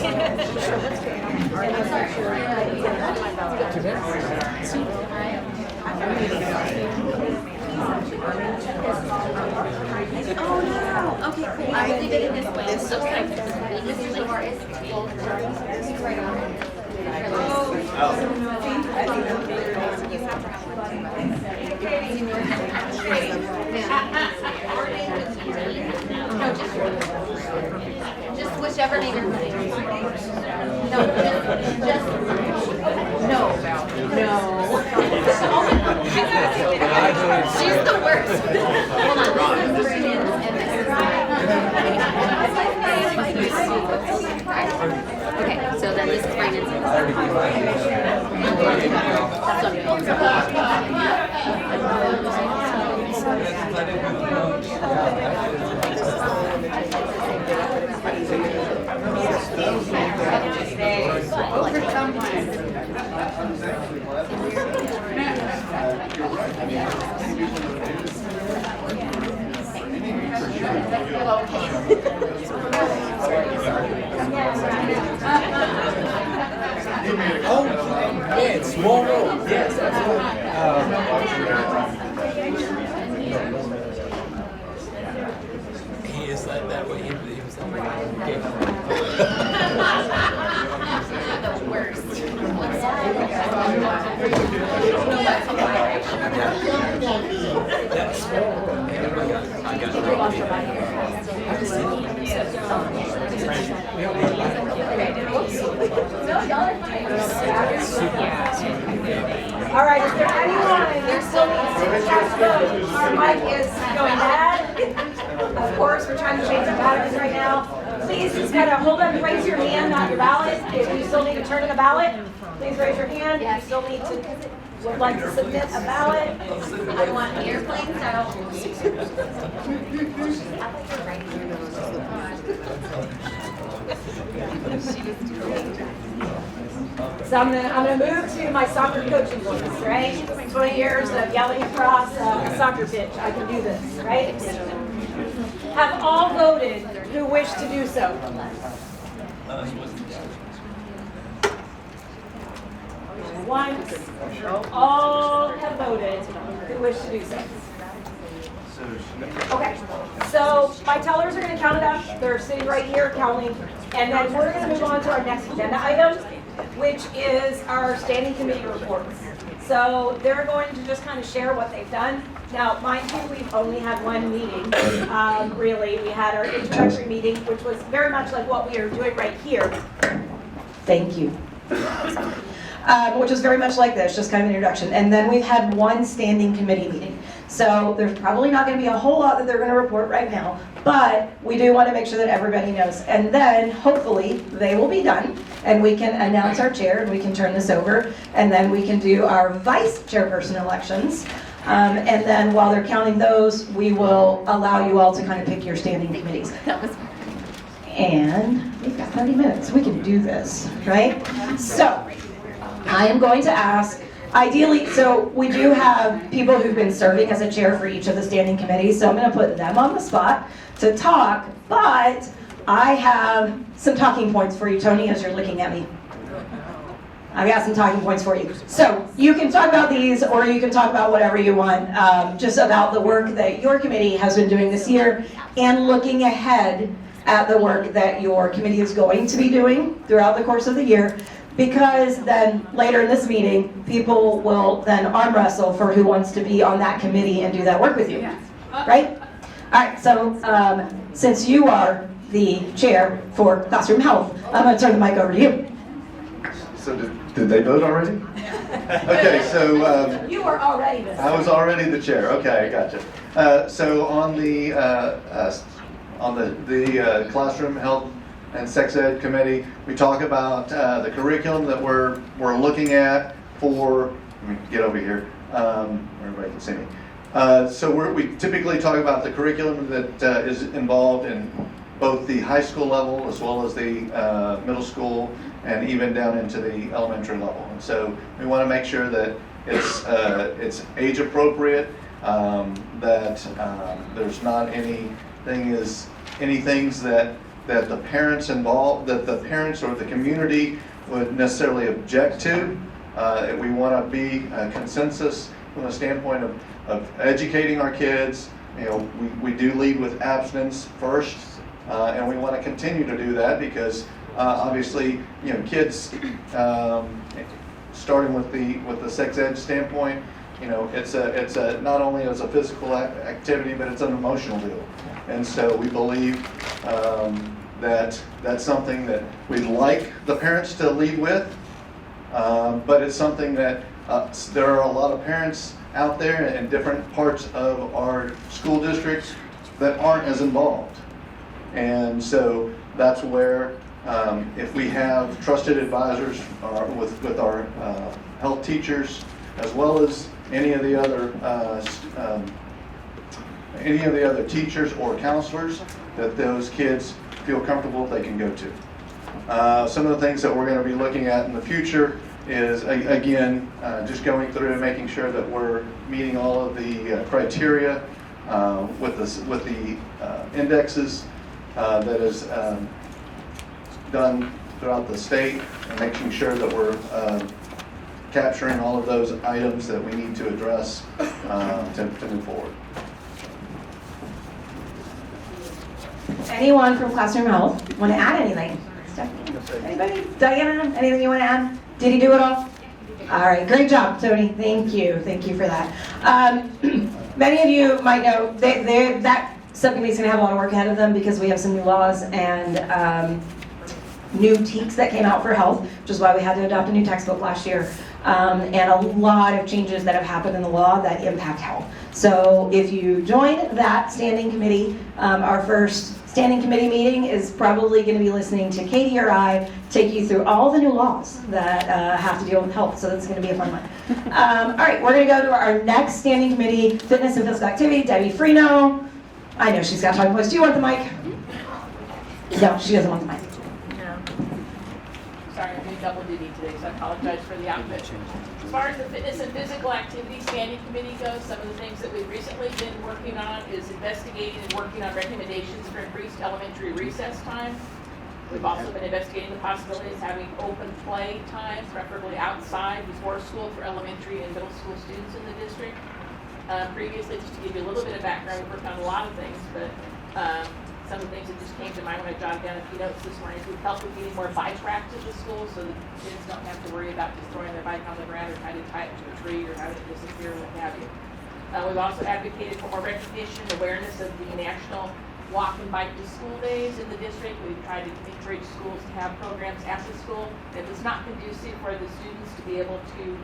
Oh no! Okay, cool. I did it this way. This looks like this door is right on it. No, just whichever name you're putting. No, just no. She's the worst. Hold on. Okay, so then this is Brandon's. That's what Oh, man, small world. Yes, absolutely. He is like that way. He was like The worst. That's small world, man. I got All right, is there anyone who still needs to cast vote? Our mic is going bad. Of course, we're trying to change the batteries right now. Please just kind of hold up and raise your hand, not your ballot. If you still need to turn in a ballot, please raise your hand. If you still need to, would like to submit a ballot. I want airplanes out. So I'm gonna move to my soccer coaching voice, right? 20 years of yelling across a soccer pitch. I can do this, right? Have all voted who wish to do so. Once, all have voted who wish to do so. Okay, so my tellers are going to count it up. They're sitting right here counting. And then we're going to move on to our next agenda item, which is our standing committee reports. So they're going to just kind of share what they've done. Now, mind you, we've only had one meeting, really. We had our introductory meeting, which was very much like what we are doing right here. Thank you. Which is very much like this, just kind of an introduction. And then we've had one standing committee meeting. So there's probably not going to be a whole lot that they're going to report right now, but we do want to make sure that everybody knows. And then hopefully they will be done and we can announce our chair and we can turn this over and then we can do our vice chairperson elections. And then while they're counting those, we will allow you all to kind of pick your standing committees. And we've got 30 minutes. We can do this, right? So I am going to ask, ideally, so we do have people who've been serving as a chair for each of the standing committees, so I'm going to put them on the spot to talk, but I have some talking points for you, Tony, as you're looking at me. I've got some talking points for you. So you can talk about these or you can talk about whatever you want, just about the work that your committee has been doing this year and looking ahead at the work that your committee is going to be doing throughout the course of the year. Because then later in this meeting, people will then arm wrestle for who wants to be on that committee and do that work with you, right? All right, so since you are the chair for classroom health, I'm going to turn the mic over to you. So did they vote already? Okay, so you were already the chair. I was already the chair. Okay, I gotcha. So on the classroom health and sex ed committee, we talk about the curriculum that we're looking at for. Let me get over here. Everybody can see me. So we typically talk about the curriculum that is involved in both the high school level as well as the middle school and even down into the elementary level. And so we want to make sure that it's age appropriate, that there's not any things that the parents involved, that the parents or the community would necessarily object to. We want to be a consensus from the standpoint of educating our kids. You know, we do lead with abstinence first, and we want to continue to do that because obviously, you know, kids, starting with the sex ed standpoint, you know, it's a not only as a physical activity, but it's an emotional deal. And so we believe that that's something that we'd like the parents to lead with, but it's something that there are a lot of parents out there in different parts of our school districts that aren't as involved. And so that's where if we have trusted advisors with our health teachers, as well as any of the other any of the other teachers or counselors that those kids feel comfortable they can go to. Some of the things that we're going to be looking at in the future is, again, just going through and making sure that we're meeting all of the criteria with the indexes that is done throughout the state, and making sure that we're capturing all of those items that we need to address to move forward. Anyone from Classroom Health want to add anything? Stephanie? Anybody? Diana? Anything you want to add? Did he do it all? All right, great job, Tony. Thank you for that. Many of you might know that subcommittee is going to have a lot of work ahead of them because we have some new laws and new TEKs that came out for health, which is why we had to adopt a new textbook last year, and a lot of changes that have happened in the law that impact health. So if you join that standing committee, our first standing committee meeting is probably going to be listening to Katie or I take you through all the new laws that have to deal with health, so that's going to be a fun one. All right, we're going to go to our next standing committee, fitness and physical activity. Debbie Freno. I know she's got talking points. Do you want the mic? No, she doesn't want the mic. No. Sorry, I'm doing double duty today, so I apologize for the outfit. As far as the fitness and physical activity standing committee goes, some of the things that we've recently been working on is investigating and working on recommendations for increased elementary recess time. We've also been investigating the possibility of having open play time, preferably outside before school, for elementary and middle school students in the district. Previously, just to give you a little bit of background, we've worked on a lot of things, but some of the things that just came to mind when I jotted down a few notes this morning is we've helped with getting more bike racks at the school so that kids don't have to worry about just throwing their bike on the ground or trying to tie it to a tree or having it disappear or what have you. We've also advocated for more recognition and awareness of the National Walk and Bike to School Days in the district. We've tried to encourage schools to have programs at the school that was not conducive for the students to be able to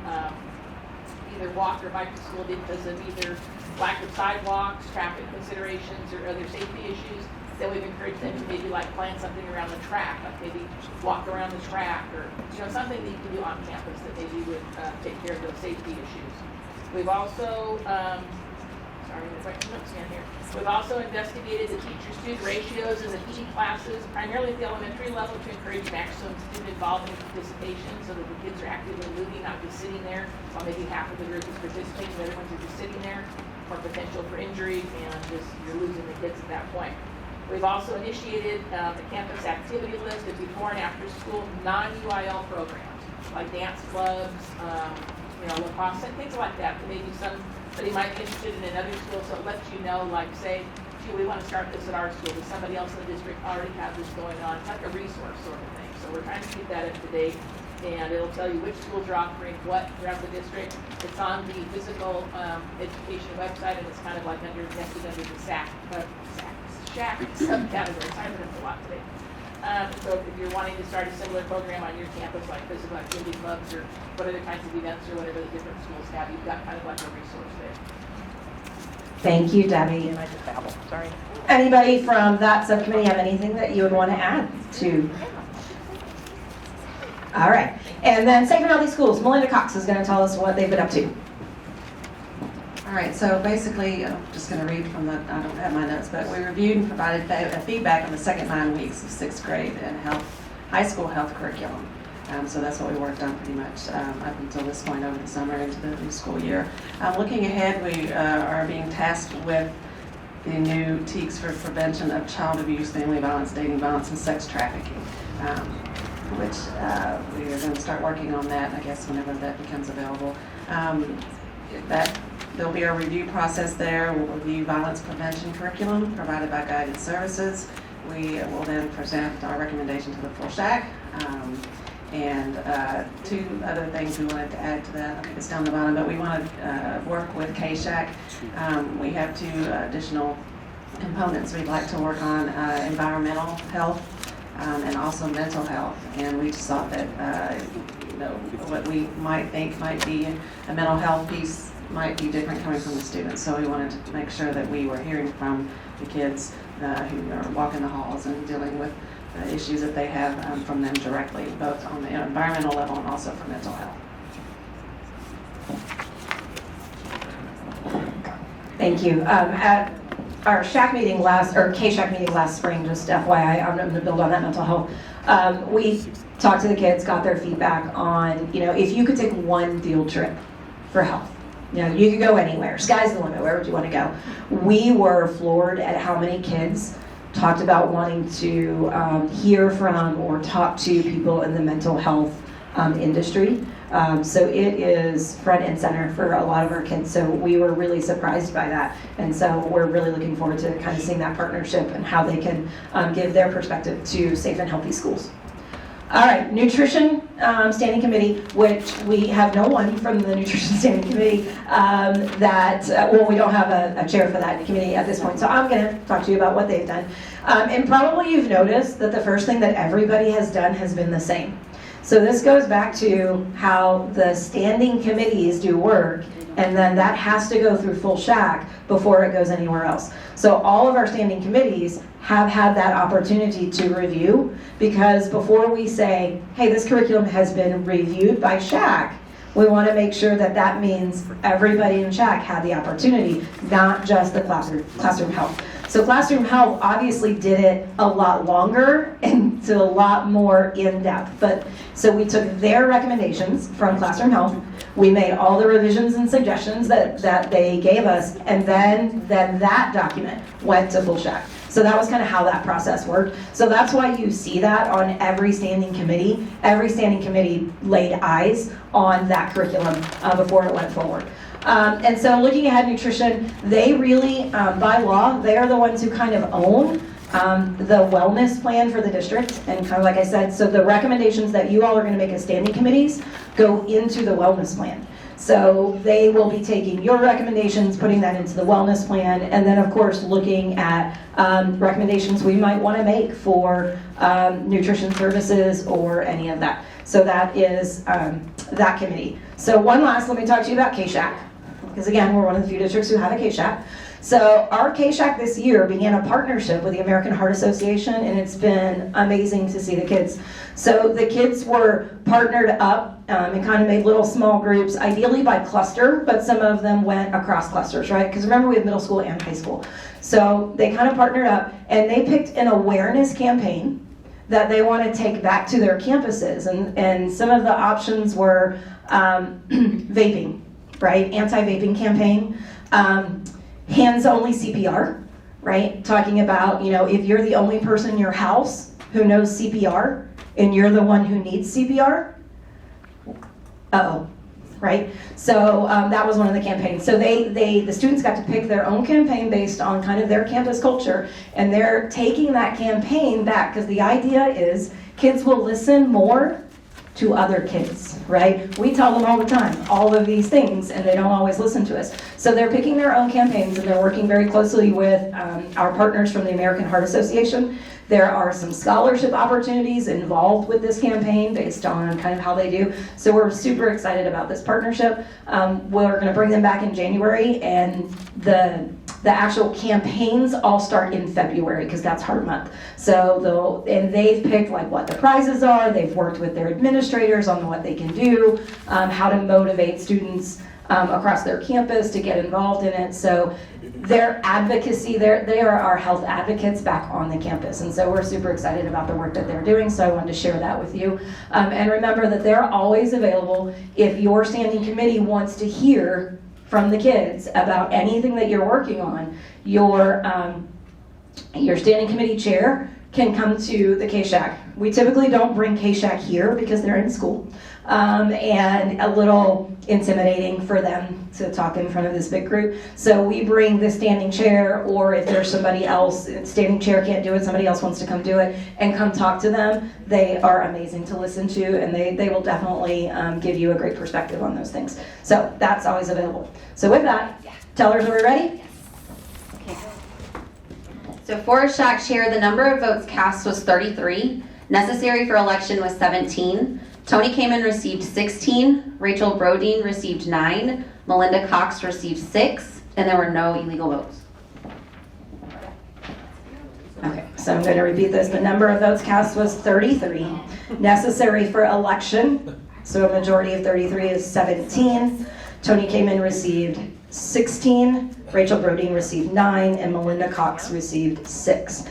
either walk or bike to school because of either lack of sidewalks, traffic considerations, or other safety issues. Then we've encouraged them to maybe like plan something around the track, like maybe walk around the track, or something that you can do on campus that maybe would take care of those safety issues. We've also We've also investigated the teacher-student ratios in the PE classes, primarily at the elementary level, to encourage maximum student involvement and participation so that the kids are actively moving, not just sitting there, while maybe half of the group is participating, the other ones are just sitting there, or potential for injury, and just you're losing the kids at that point. We've also initiated a campus activity list of before and after school non-UIL programs, like dance clubs, lacrosse, and things like that. Maybe somebody might be interested in another school, so it lets you know, like, say, gee, we want to start this at our school. Does somebody else in the district already have this going on? It's like a resource sort of thing. So we're trying to keep that up to date, and it'll tell you which schools are offering what throughout the district. It's on the physical education website, and it's kind of like nested under the SHAC subcategory. Sorry, that's a lot today. So if you're wanting to start a similar program on your campus, like physical activity clubs or what other kinds of events or whatever the different schools have, you've got kind of like a resource there. Thank you, Debbie. And I just babbled, sorry. Anybody from that subcommittee have anything that you would want to add to? All right. And then Sacred Healthy Schools, Melinda Cox is going to tell us what they've been up to. All right, so basically, I'm just going to read from I don't have my notes, but we reviewed and provided feedback on the second 9 weeks of 6th grade and high school health curriculum. So that's what we worked on pretty much up until this point over the summer into the new school year. Looking ahead, we are being tasked with the new TEKs for prevention of child abuse, family violence, dating violence, and sex trafficking, which we are going to start working on that, I guess, whenever that becomes available. There'll be a review process there. We'll review violence prevention curriculum provided by Guided Services. We will then present our recommendation to the full SHAC. And two other things we wanted to add to that, I think it's down the bottom, but we want to work with KSHAC. We have two additional components we'd like to work on, environmental health and also mental health. And we just thought that what we might think might be a mental health piece might be different coming from the students. So we wanted to make sure that we were hearing from the kids who are walking the halls and dealing with the issues that they have from them directly, both on the environmental level and also for mental health. Thank you. our SHAC meeting K-SHAC meeting last spring, just FYI, I'm going to build on that mental health. We talked to the kids, got their feedback on, if you could take one field trip for health, you could go anywhere, sky's the limit, where would you want to go? We were floored at how many kids talked about wanting to hear from or talk to people in the mental health industry. So it is front and center for a lot of our kids. So we were really surprised by that. And so we're really looking forward to kind of seeing that partnership and how they can give their perspective to safe and healthy schools. All right, Nutrition Standing Committee, which we have no one from the Nutrition Standing Committee we don't have a chair for that committee at this point. So I'm going to talk to you about what they've done. And probably you've noticed that the first thing that everybody has done has been the same. So this goes back to how the standing committees do work, and then that has to go through full SHAC before it goes anywhere else. So all of our standing committees have had that opportunity to review, because before we say, hey, this curriculum has been reviewed by SHAC, we want to make sure that that means everybody in SHAC had the opportunity, not just the classroom health. So Classroom Health obviously did it a lot longer and to a lot more in-depth. So we took their recommendations from Classroom Health, we made all the revisions and suggestions that they gave us, and then that document went to full SHAC. So that was kind of how that process worked. So that's why you see that on every standing committee. Every standing committee laid eyes on that curriculum before it went forward. And so looking ahead, nutrition, they really, by law, they are the ones who kind of own the wellness plan for the district. And kind of like I said, so the recommendations that you all are going to make as standing committees go into the wellness plan. So they will be taking your recommendations, putting that into the wellness plan, and then of course looking at recommendations we might want to make for nutrition services or any of that. So that is that committee. So let me talk to you about K-SHAC, because again, we're one of the few districts who have a K-SHAC. So our K-SHAC this year began a partnership with the American Heart Association, and it's been amazing to see the kids. So the kids were partnered up and kind of made little small groups, ideally by cluster, but some of them went across clusters, right? Because remember, we have middle school and high school. So they kind of partnered up, and they picked an awareness campaign that they want to take back to their campuses. And some of the options were vaping, right? Anti-vaping campaign. Hands-only CPR, right? Talking about, if you're the only person in your house who knows CPR and you're the one who needs CPR, right? So that was one of the campaigns. So the students got to pick their own campaign based on kind of their campus culture, and they're taking that campaign back, because the idea is kids will listen more to other kids, right? We tell them all the time, all of these things, and they don't always listen to us. So they're picking their own campaigns, and they're working very closely with our partners from the American Heart Association. There are some scholarship opportunities involved with this campaign based on kind of how they do. So we're super excited about this partnership. We're going to bring them back in January, and the actual campaigns all start in February, because that's Heart Month. So they've picked what the prizes are. They've worked with their administrators on what they can do, how to motivate students across their campus to get involved in it. So their advocacy, they are our health advocates back on the campus. And so we're super excited about the work that they're doing. So I wanted to share that with you. And remember that they're always available if your standing committee wants to hear from the kids about anything that you're working on. Your standing committee chair can come to the K-SHAC. We typically don't bring K-SHAC here because they're in school, and a little intimidating for them to talk in front of this big group. So we bring the standing chair, or if there's somebody else, standing chair can't do it, somebody else wants to come do it, and come talk to them. They are amazing to listen to, and they will definitely give you a great perspective on those things. So that's always available. So with that, tellers, are we ready? So for SHAC chair, the number of votes cast was 33. Necessary for election was 17. Tony Kamen received 16. Rachel Brodeen received 9. Melinda Cox received 6. And there were no illegal votes. Okay, so I'm going to repeat this. The number of votes cast was 33. Necessary for election, so a majority of 33 is 17. Tony Kamen received 16. Rachel Brodeen received 9, and Melinda Cox received 6.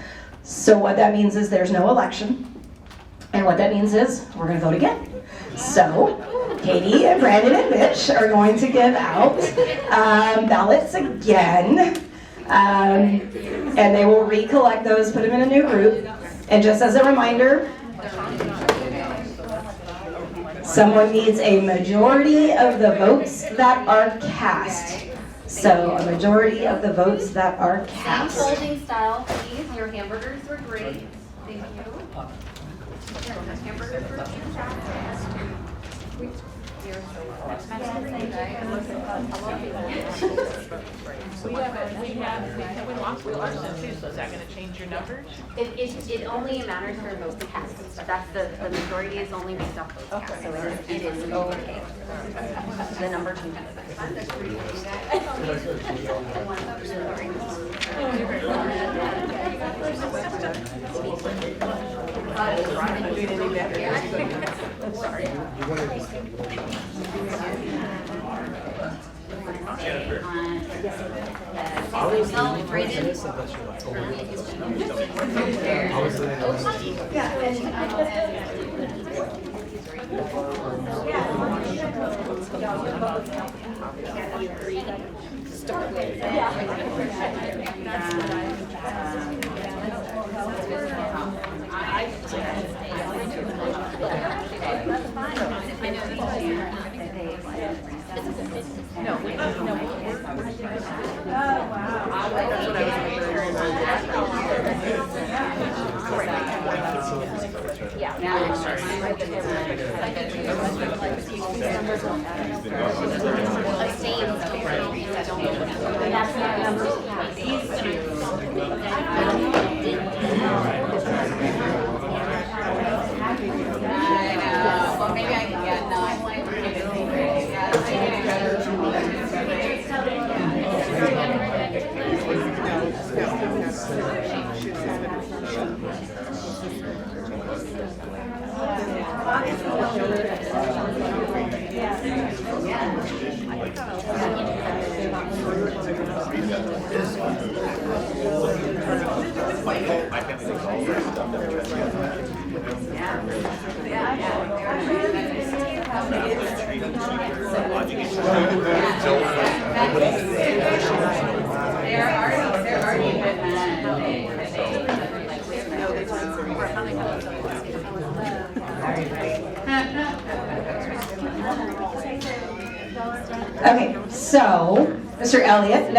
So what that means is there's no election. And what that means is we're going to vote again. So Katie and Brandon and Mitch are going to give out ballots again. And they will recollect those, put them in a new group. And just as a reminder, someone needs a majority of the votes that are cast. So a majority of the votes that are Same cast. folding style, please. Your hamburgers were great. Thank you. Hamburgers were fantastic. We lost them too, so is that gonna change your numbers? It only matters for votes cast. That's the majority is only based off votes cast, so it is okay. The number changes. Sorry. Okay, so, Mr. Elliott,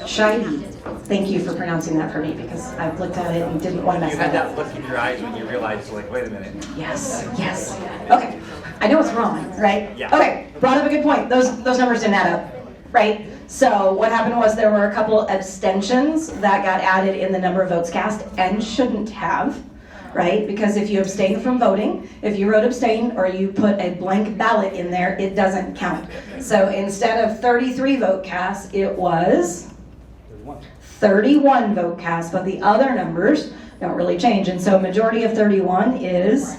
Shivey. Thank you for pronouncing that for me because I've looked at it and didn't want to mess You had that up. that look in your eyes when you realized, like, wait a minute. Yes, yes. Okay, I know it's wrong, right? Yeah. Okay, brought up a good point. Those numbers didn't add up, right? So what happened was there were a couple abstentions that got added in the number of votes cast and shouldn't have, right? Because if you abstain from voting, if you wrote abstain or you put a blank ballot in there, it doesn't count. So instead of 33 vote cast, it was 31 vote cast, but the other numbers don't really change. And so majority of 31 is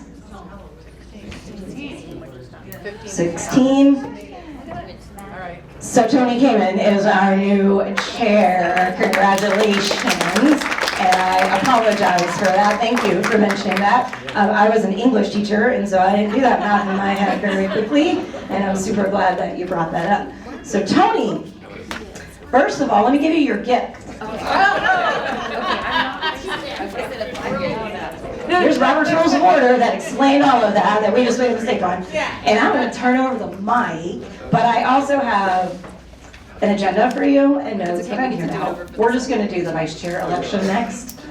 16. So Tony Kamen is our new chair. Congratulations. And I apologize for that. Thank you for mentioning that. I was an English teacher, and so I didn't do that math in my head very quickly. And I'm super glad that you brought that up. So Tony, first of all, let me give you your gift. Here's Robert's Rules of Order that explain all of that we just made a mistake on. And I'm going to turn over the mic, but I also have an agenda for you and notes, but I'm here now. We're just going to do the vice chair election next.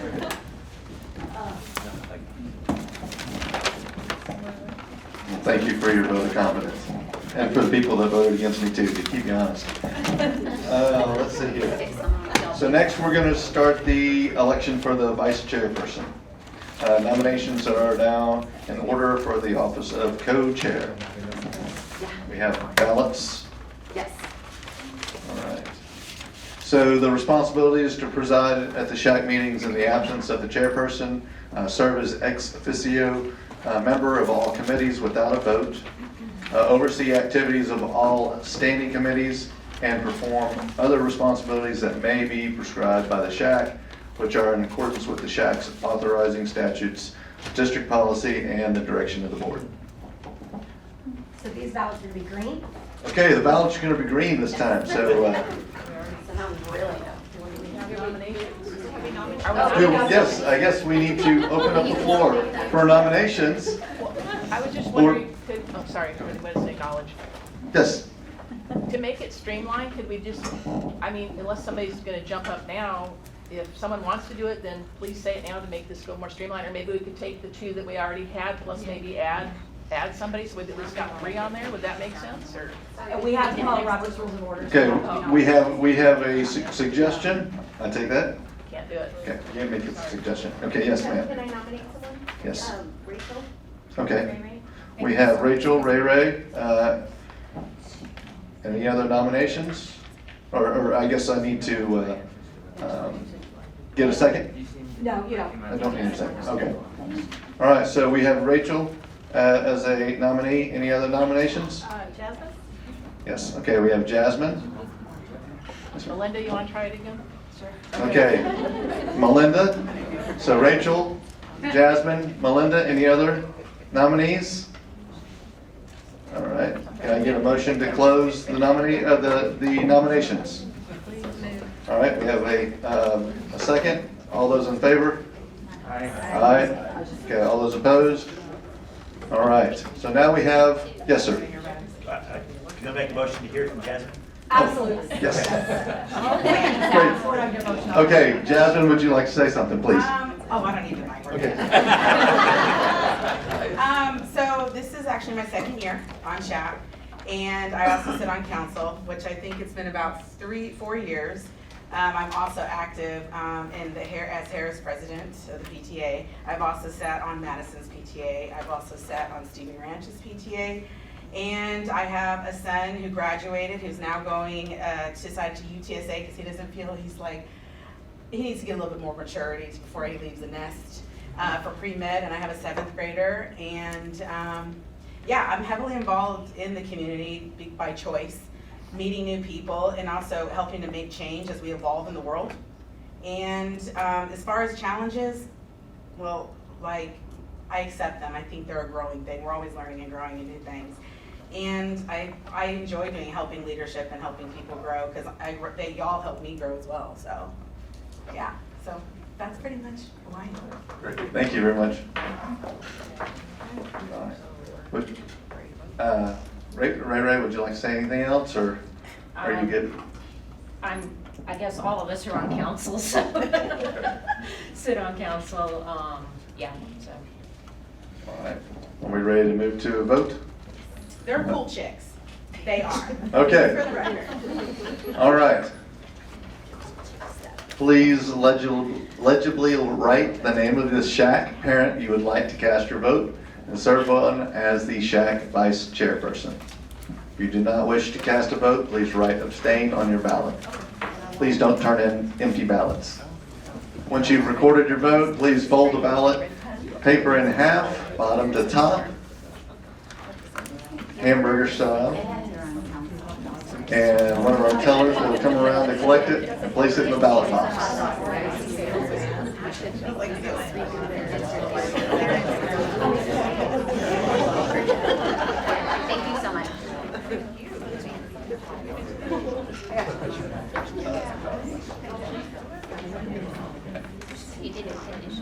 Thank you for your vote of confidence. And for the people that voted against me too, to keep me honest. Let's see here. So next we're going to start the election for the vice chairperson. Nominations are now in order for the office of co-chair. We have ballots. Yes. All right. So the responsibility is to preside at the SHAC meetings in the absence of the chairperson, serve as ex officio member of all committees without a vote, oversee activities of all standing committees, and perform other responsibilities that may be prescribed by the SHAC, which are in accordance with the SHAC's authorizing statutes, district policy, and the direction of the board. So these ballots would be green? Okay, the ballots are going to be green this time, so So now we really know. yes, I guess we need to open up the floor for nominations. I was just wondering, sorry, I was going to acknowledge. Yes. To make it streamlined, could we just, I mean, unless somebody's going to jump up now, if someone wants to do it, then please say it now to make this go more streamlined. Or maybe we could take the 2 that we already had, plus maybe add somebody, so we've at least got 3 on there. Would that make sense? Or We have to follow Robert's Rules of Order. Okay, we have a suggestion. I take that? Can't do it. Okay, you can make a suggestion. Okay, yes, ma'am. Can I nominate someone? Yes. Rachel? Okay. We have Rachel, Ray. Any other nominations? Or I guess I need to get a second? No, you don't. I don't need a second. Okay. All right, so we have Rachel as a nominee. Any other nominations? Jasmine? Yes. Okay, we have Jasmine. Melinda, you want to try it again? Sure. Okay. Melinda. So Rachel, Jasmine, Melinda. Any other nominees? All right. Can I get a motion to close the the nominations? All right. We have a second. All those in favor? Aye. Aye. Okay. All those opposed? All right. So now we have, yes, sir. Can I make a motion to hear from Jasmine? Absolutely. Yes. Great. Okay, Jasmine, would you like to say something, please? I don't need to mic. Okay. So this is actually my second year on SHAC, and I also sit on council, which I think it's been about 3-4 years. I'm also active as Harris president of the PTA. I've also sat on Madison's PTA. I've also sat on Stevie Ranch's PTA. And I have a son who graduated, who's now going to UTSA because he doesn't feel he needs to get a little bit more maturity before he leaves the nest for pre-med. And I have a 7th grader. And I'm heavily involved in the community by choice, meeting new people, and also helping to make change as we evolve in the world. And as far as challenges, I accept them. I think they're a growing thing. We're always learning and growing in new things. And I enjoy helping leadership and helping people grow because y'all help me grow as well. So, yeah. So that's pretty much why. Great. Thank you very much. Ray, would you like to say anything else, or are you good? I guess all of us are on council, so sit on council. Yeah. So. All right. Are we ready to move to a vote? They're cool chicks. They are. Okay. For the record. All right. Please legibly write the name of this SHAC parent you would like to cast your vote and serve on as the SHAC vice chairperson. If you do not wish to cast a vote, please write abstain on your ballot. Please don't turn in empty ballots. Once you've recorded your vote, please fold the ballot paper in half, bottom to top, hamburger style. And one of our tellers will come around to collect it and place it in the ballot box. Thank you so much. You didn't finish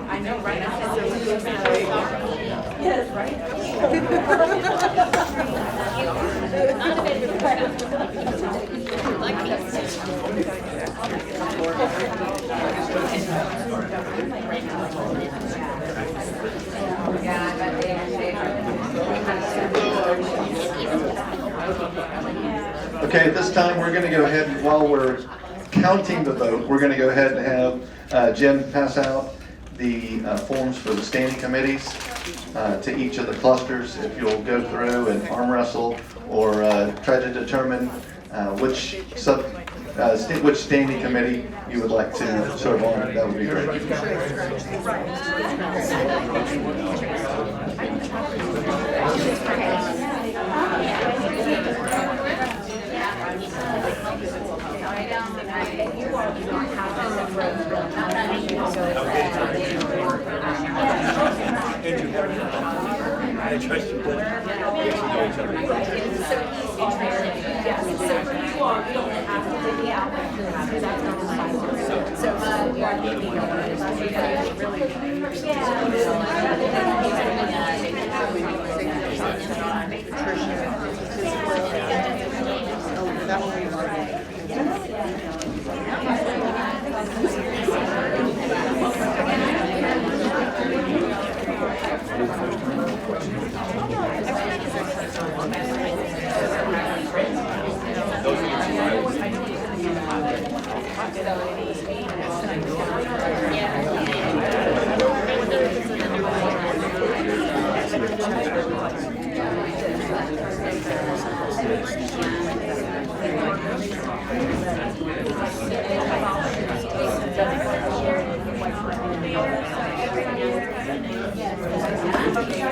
I know, right? Yes, right? Okay, at this time, we're going to go ahead, while we're counting the vote, we're going to go ahead and have Jim pass out the forms for the standing committees to each of the clusters. If you'll go through and arm wrestle or try to determine which which standing committee you would like to serve on, that would be great. I trust you, but yes, you know each other.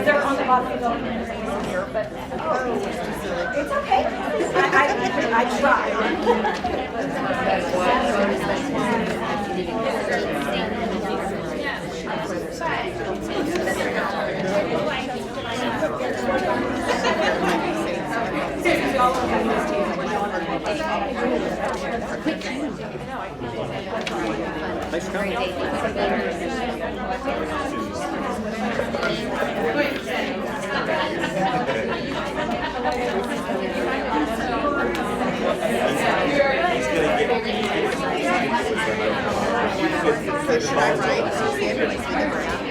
They're on the bottom here, but it's okay. I Thanks for coming. So should I write? So see everybody see the graph?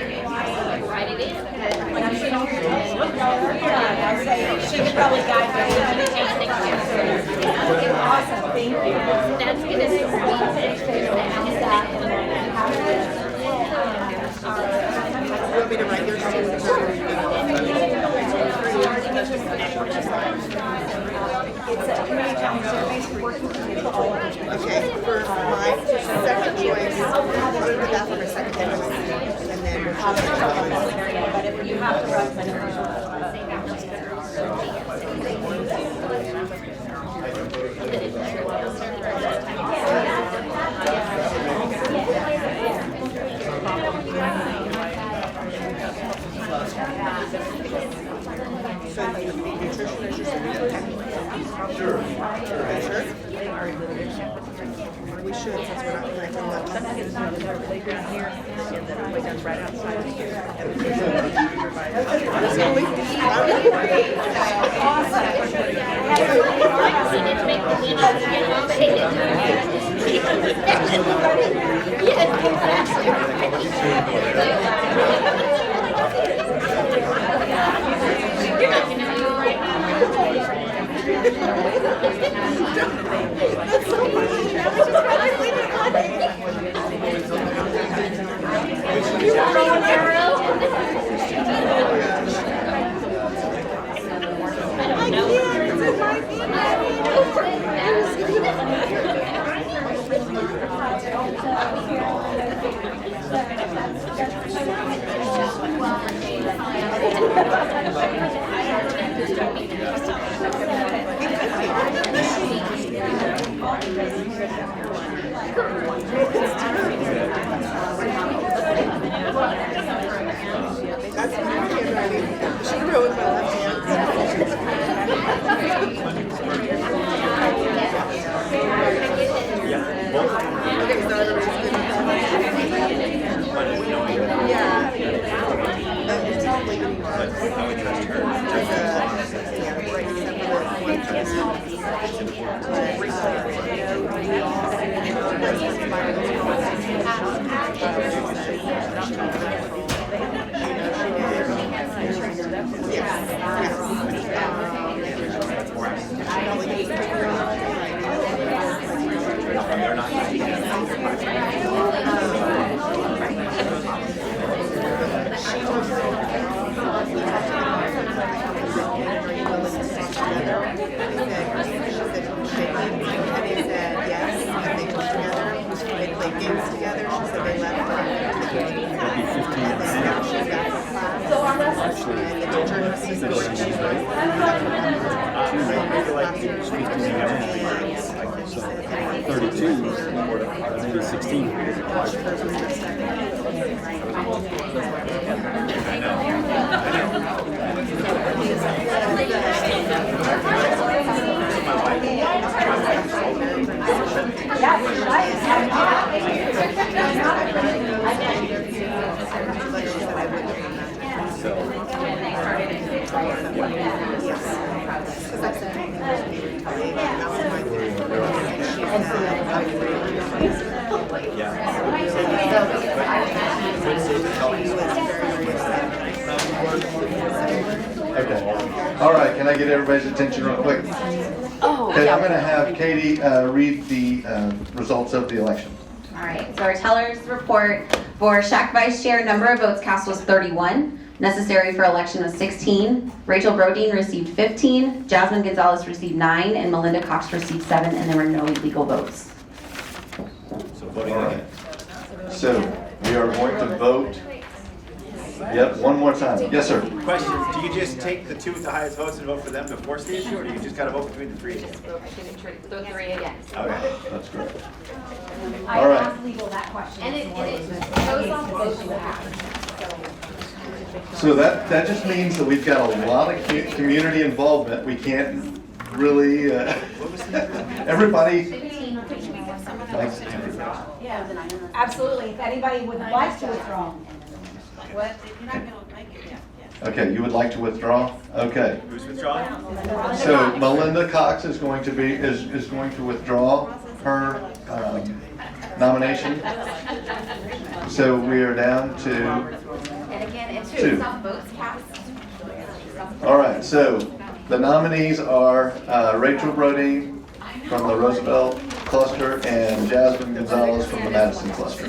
She could probably guide me. Awesome, thank you. That's gonna You want me to write your students? It's a community challenge survey working with all of you. Okay, for my second choice, I'll put that for my second choice. And then But if you have to recommend so you nutrition is your second choice? Sure. We should, since we're not connecting much. That's my handwriting. She wrote with my left hand. Okay, so everybody's good. Yeah. It's probably good. Yes. Maybe 16. Okay. All right, can I get everybody's attention real quick? Okay, I'm going to have Katie read the results of the election. All right, so our teller's report for SHAC Vice Chair, number of votes cast was 31. Necessary for election was 16. Rachel Brodeen received 15. Jasmine Gonzalez received 9. And Melinda Cox received 7. And there were no illegal votes. So voting again. So we are going to vote. Yep, one more time. Yes, sir. Question, do you just take the 2 with the highest votes and vote for them to force the issue, or do you just kind of vote between the 3 again? The 3 again. Okay. That's correct. I All right. asked legal that question. And it goes off both halves. So that just means that we've got a lot of community involvement. We can't really, everybody. Yeah, absolutely. If anybody would like to withdraw. What? If you're not going to make it, yeah. Okay, you would like to withdraw? Okay. Who's withdrawing? So Melinda Cox is going to withdraw her nomination. So we are down to And again, it's 2. some votes cast. All right, so the nominees are Rachel Brodeen from the Roosevelt cluster and Jasmine Gonzalez from the Madison cluster.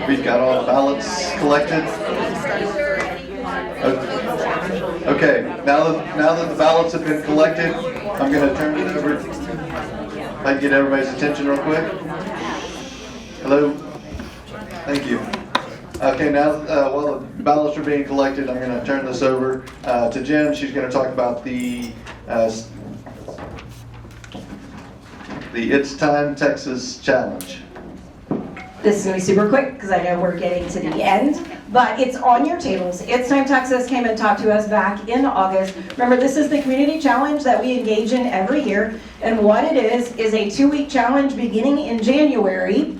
We've got all the ballots collected. Okay, now that the ballots have been collected, I'm going to turn it over. If I can get everybody's attention real quick. Hello? Thank you. Okay, now while the ballots are being collected, I'm going to turn this over to Jen. She's going to talk about the It's Time Texas Challenge. This is going to be super quick because I know we're getting to the end, but it's on your tables. It's Time Texas came and talked to us back in August. Remember, this is the community challenge that we engage in every year, and what it is a 2-week challenge beginning in January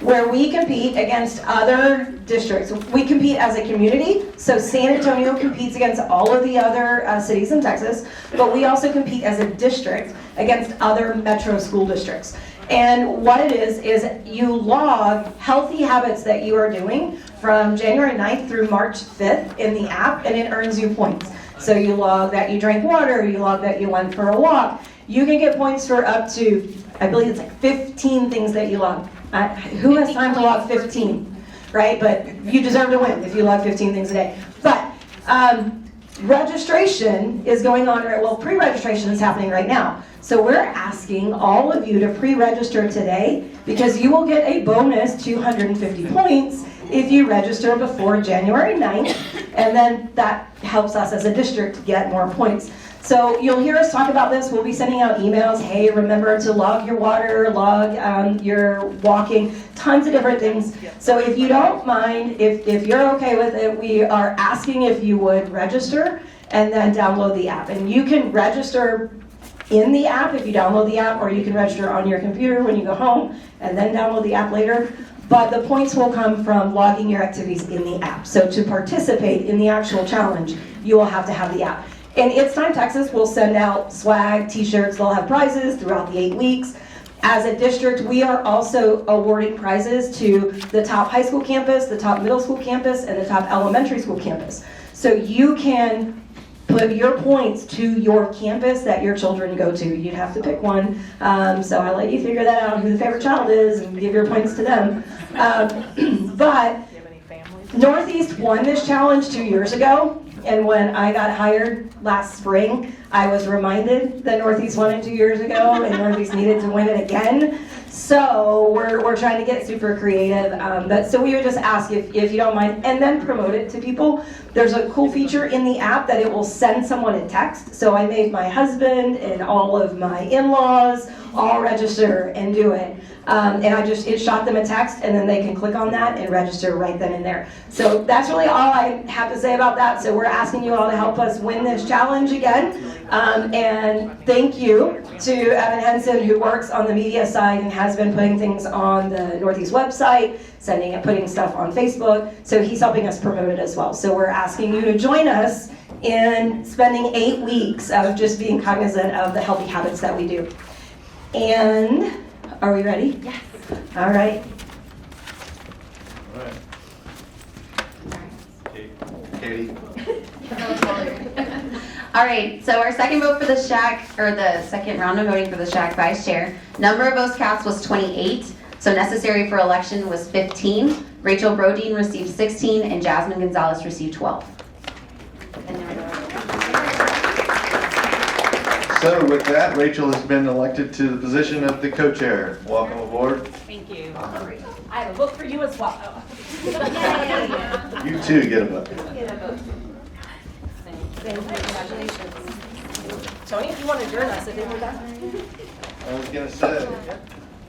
where we compete against other districts. We compete as a community, so San Antonio competes against all of the other cities in Texas, but we also compete as a district against other metro school districts. And what it is you log healthy habits that you are doing from January 9th through March 5th in the app, and it earns you points. So you log that you drank water, you log that you went for a walk. You can get points for up to, I believe it's like 15 things that you log. Who has time to log 15, right? But you deserve to win if you log 15 things a day. But registration is going on, well, pre-registration is happening right now. So we're asking all of you to pre-register today because you will get a bonus 250 points if you register before January 9th, and then that helps us as a district get more points. So you'll hear us talk about this. We'll be sending out emails. Hey, remember to log your water, log your walking, tons of different things. So if you don't mind, if you're okay with it, we are asking if you would register and then download the app. And you can register in the app if you download the app, or you can register on your computer when you go home and then download the app later. But the points will come from logging your activities in the app. So to participate in the actual challenge, you will have to have the app. And It's Time Texas will send out swag, t-shirts, they'll have prizes throughout the 8 weeks. As a district, we are also awarding prizes to the top high school campus, the top middle school campus, and the top elementary school campus. So you can put your points to your campus that your children go to. You'd have to pick one. So I'll let you figure that out, who the favorite child is, and give your points to them. But Northeast won this challenge 2 years ago. And when I got hired last spring, I was reminded that Northeast won it 2 years ago, and Northeast needed to win it again. So we're trying to get super creative. So we would just ask if you don't mind, and then promote it to people. There's a cool feature in the app that it will send someone a text. So I made my husband and all of my in-laws all register and do it. And it shot them a text, and then they can click on that and register right then and there. So that's really all I have to say about that. So we're asking you all to help us win this challenge again. And thank you to Evan Henson, who works on the media side and has been putting things on the Northeast website, putting stuff on Facebook. So he's helping us promote it as well. So we're asking you to join us in spending 8 weeks of just being cognizant of the healthy habits that we do. And are we ready? Yes. All right. Katie. All right, so our second vote for the SHAC, or the second round of voting for the SHAC vice chair, number of votes cast was 28, so necessary for election was 15. Rachel Brodeen received 16, and Jasmine Gonzalez received 12. So with that, Rachel has been elected to the position of the co-chair. Welcome aboard. Thank you. I have a book for you as well. You too get a vote. Congratulations. Tony, if you want to join us, if we're done. I was going to say.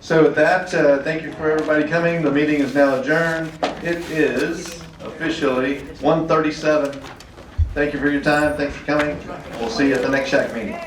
So with that, thank you for everybody coming. The meeting is now adjourned. It is officially 1:37. Thank you for your time. Thanks for coming. We'll see you at the next SHAC meeting.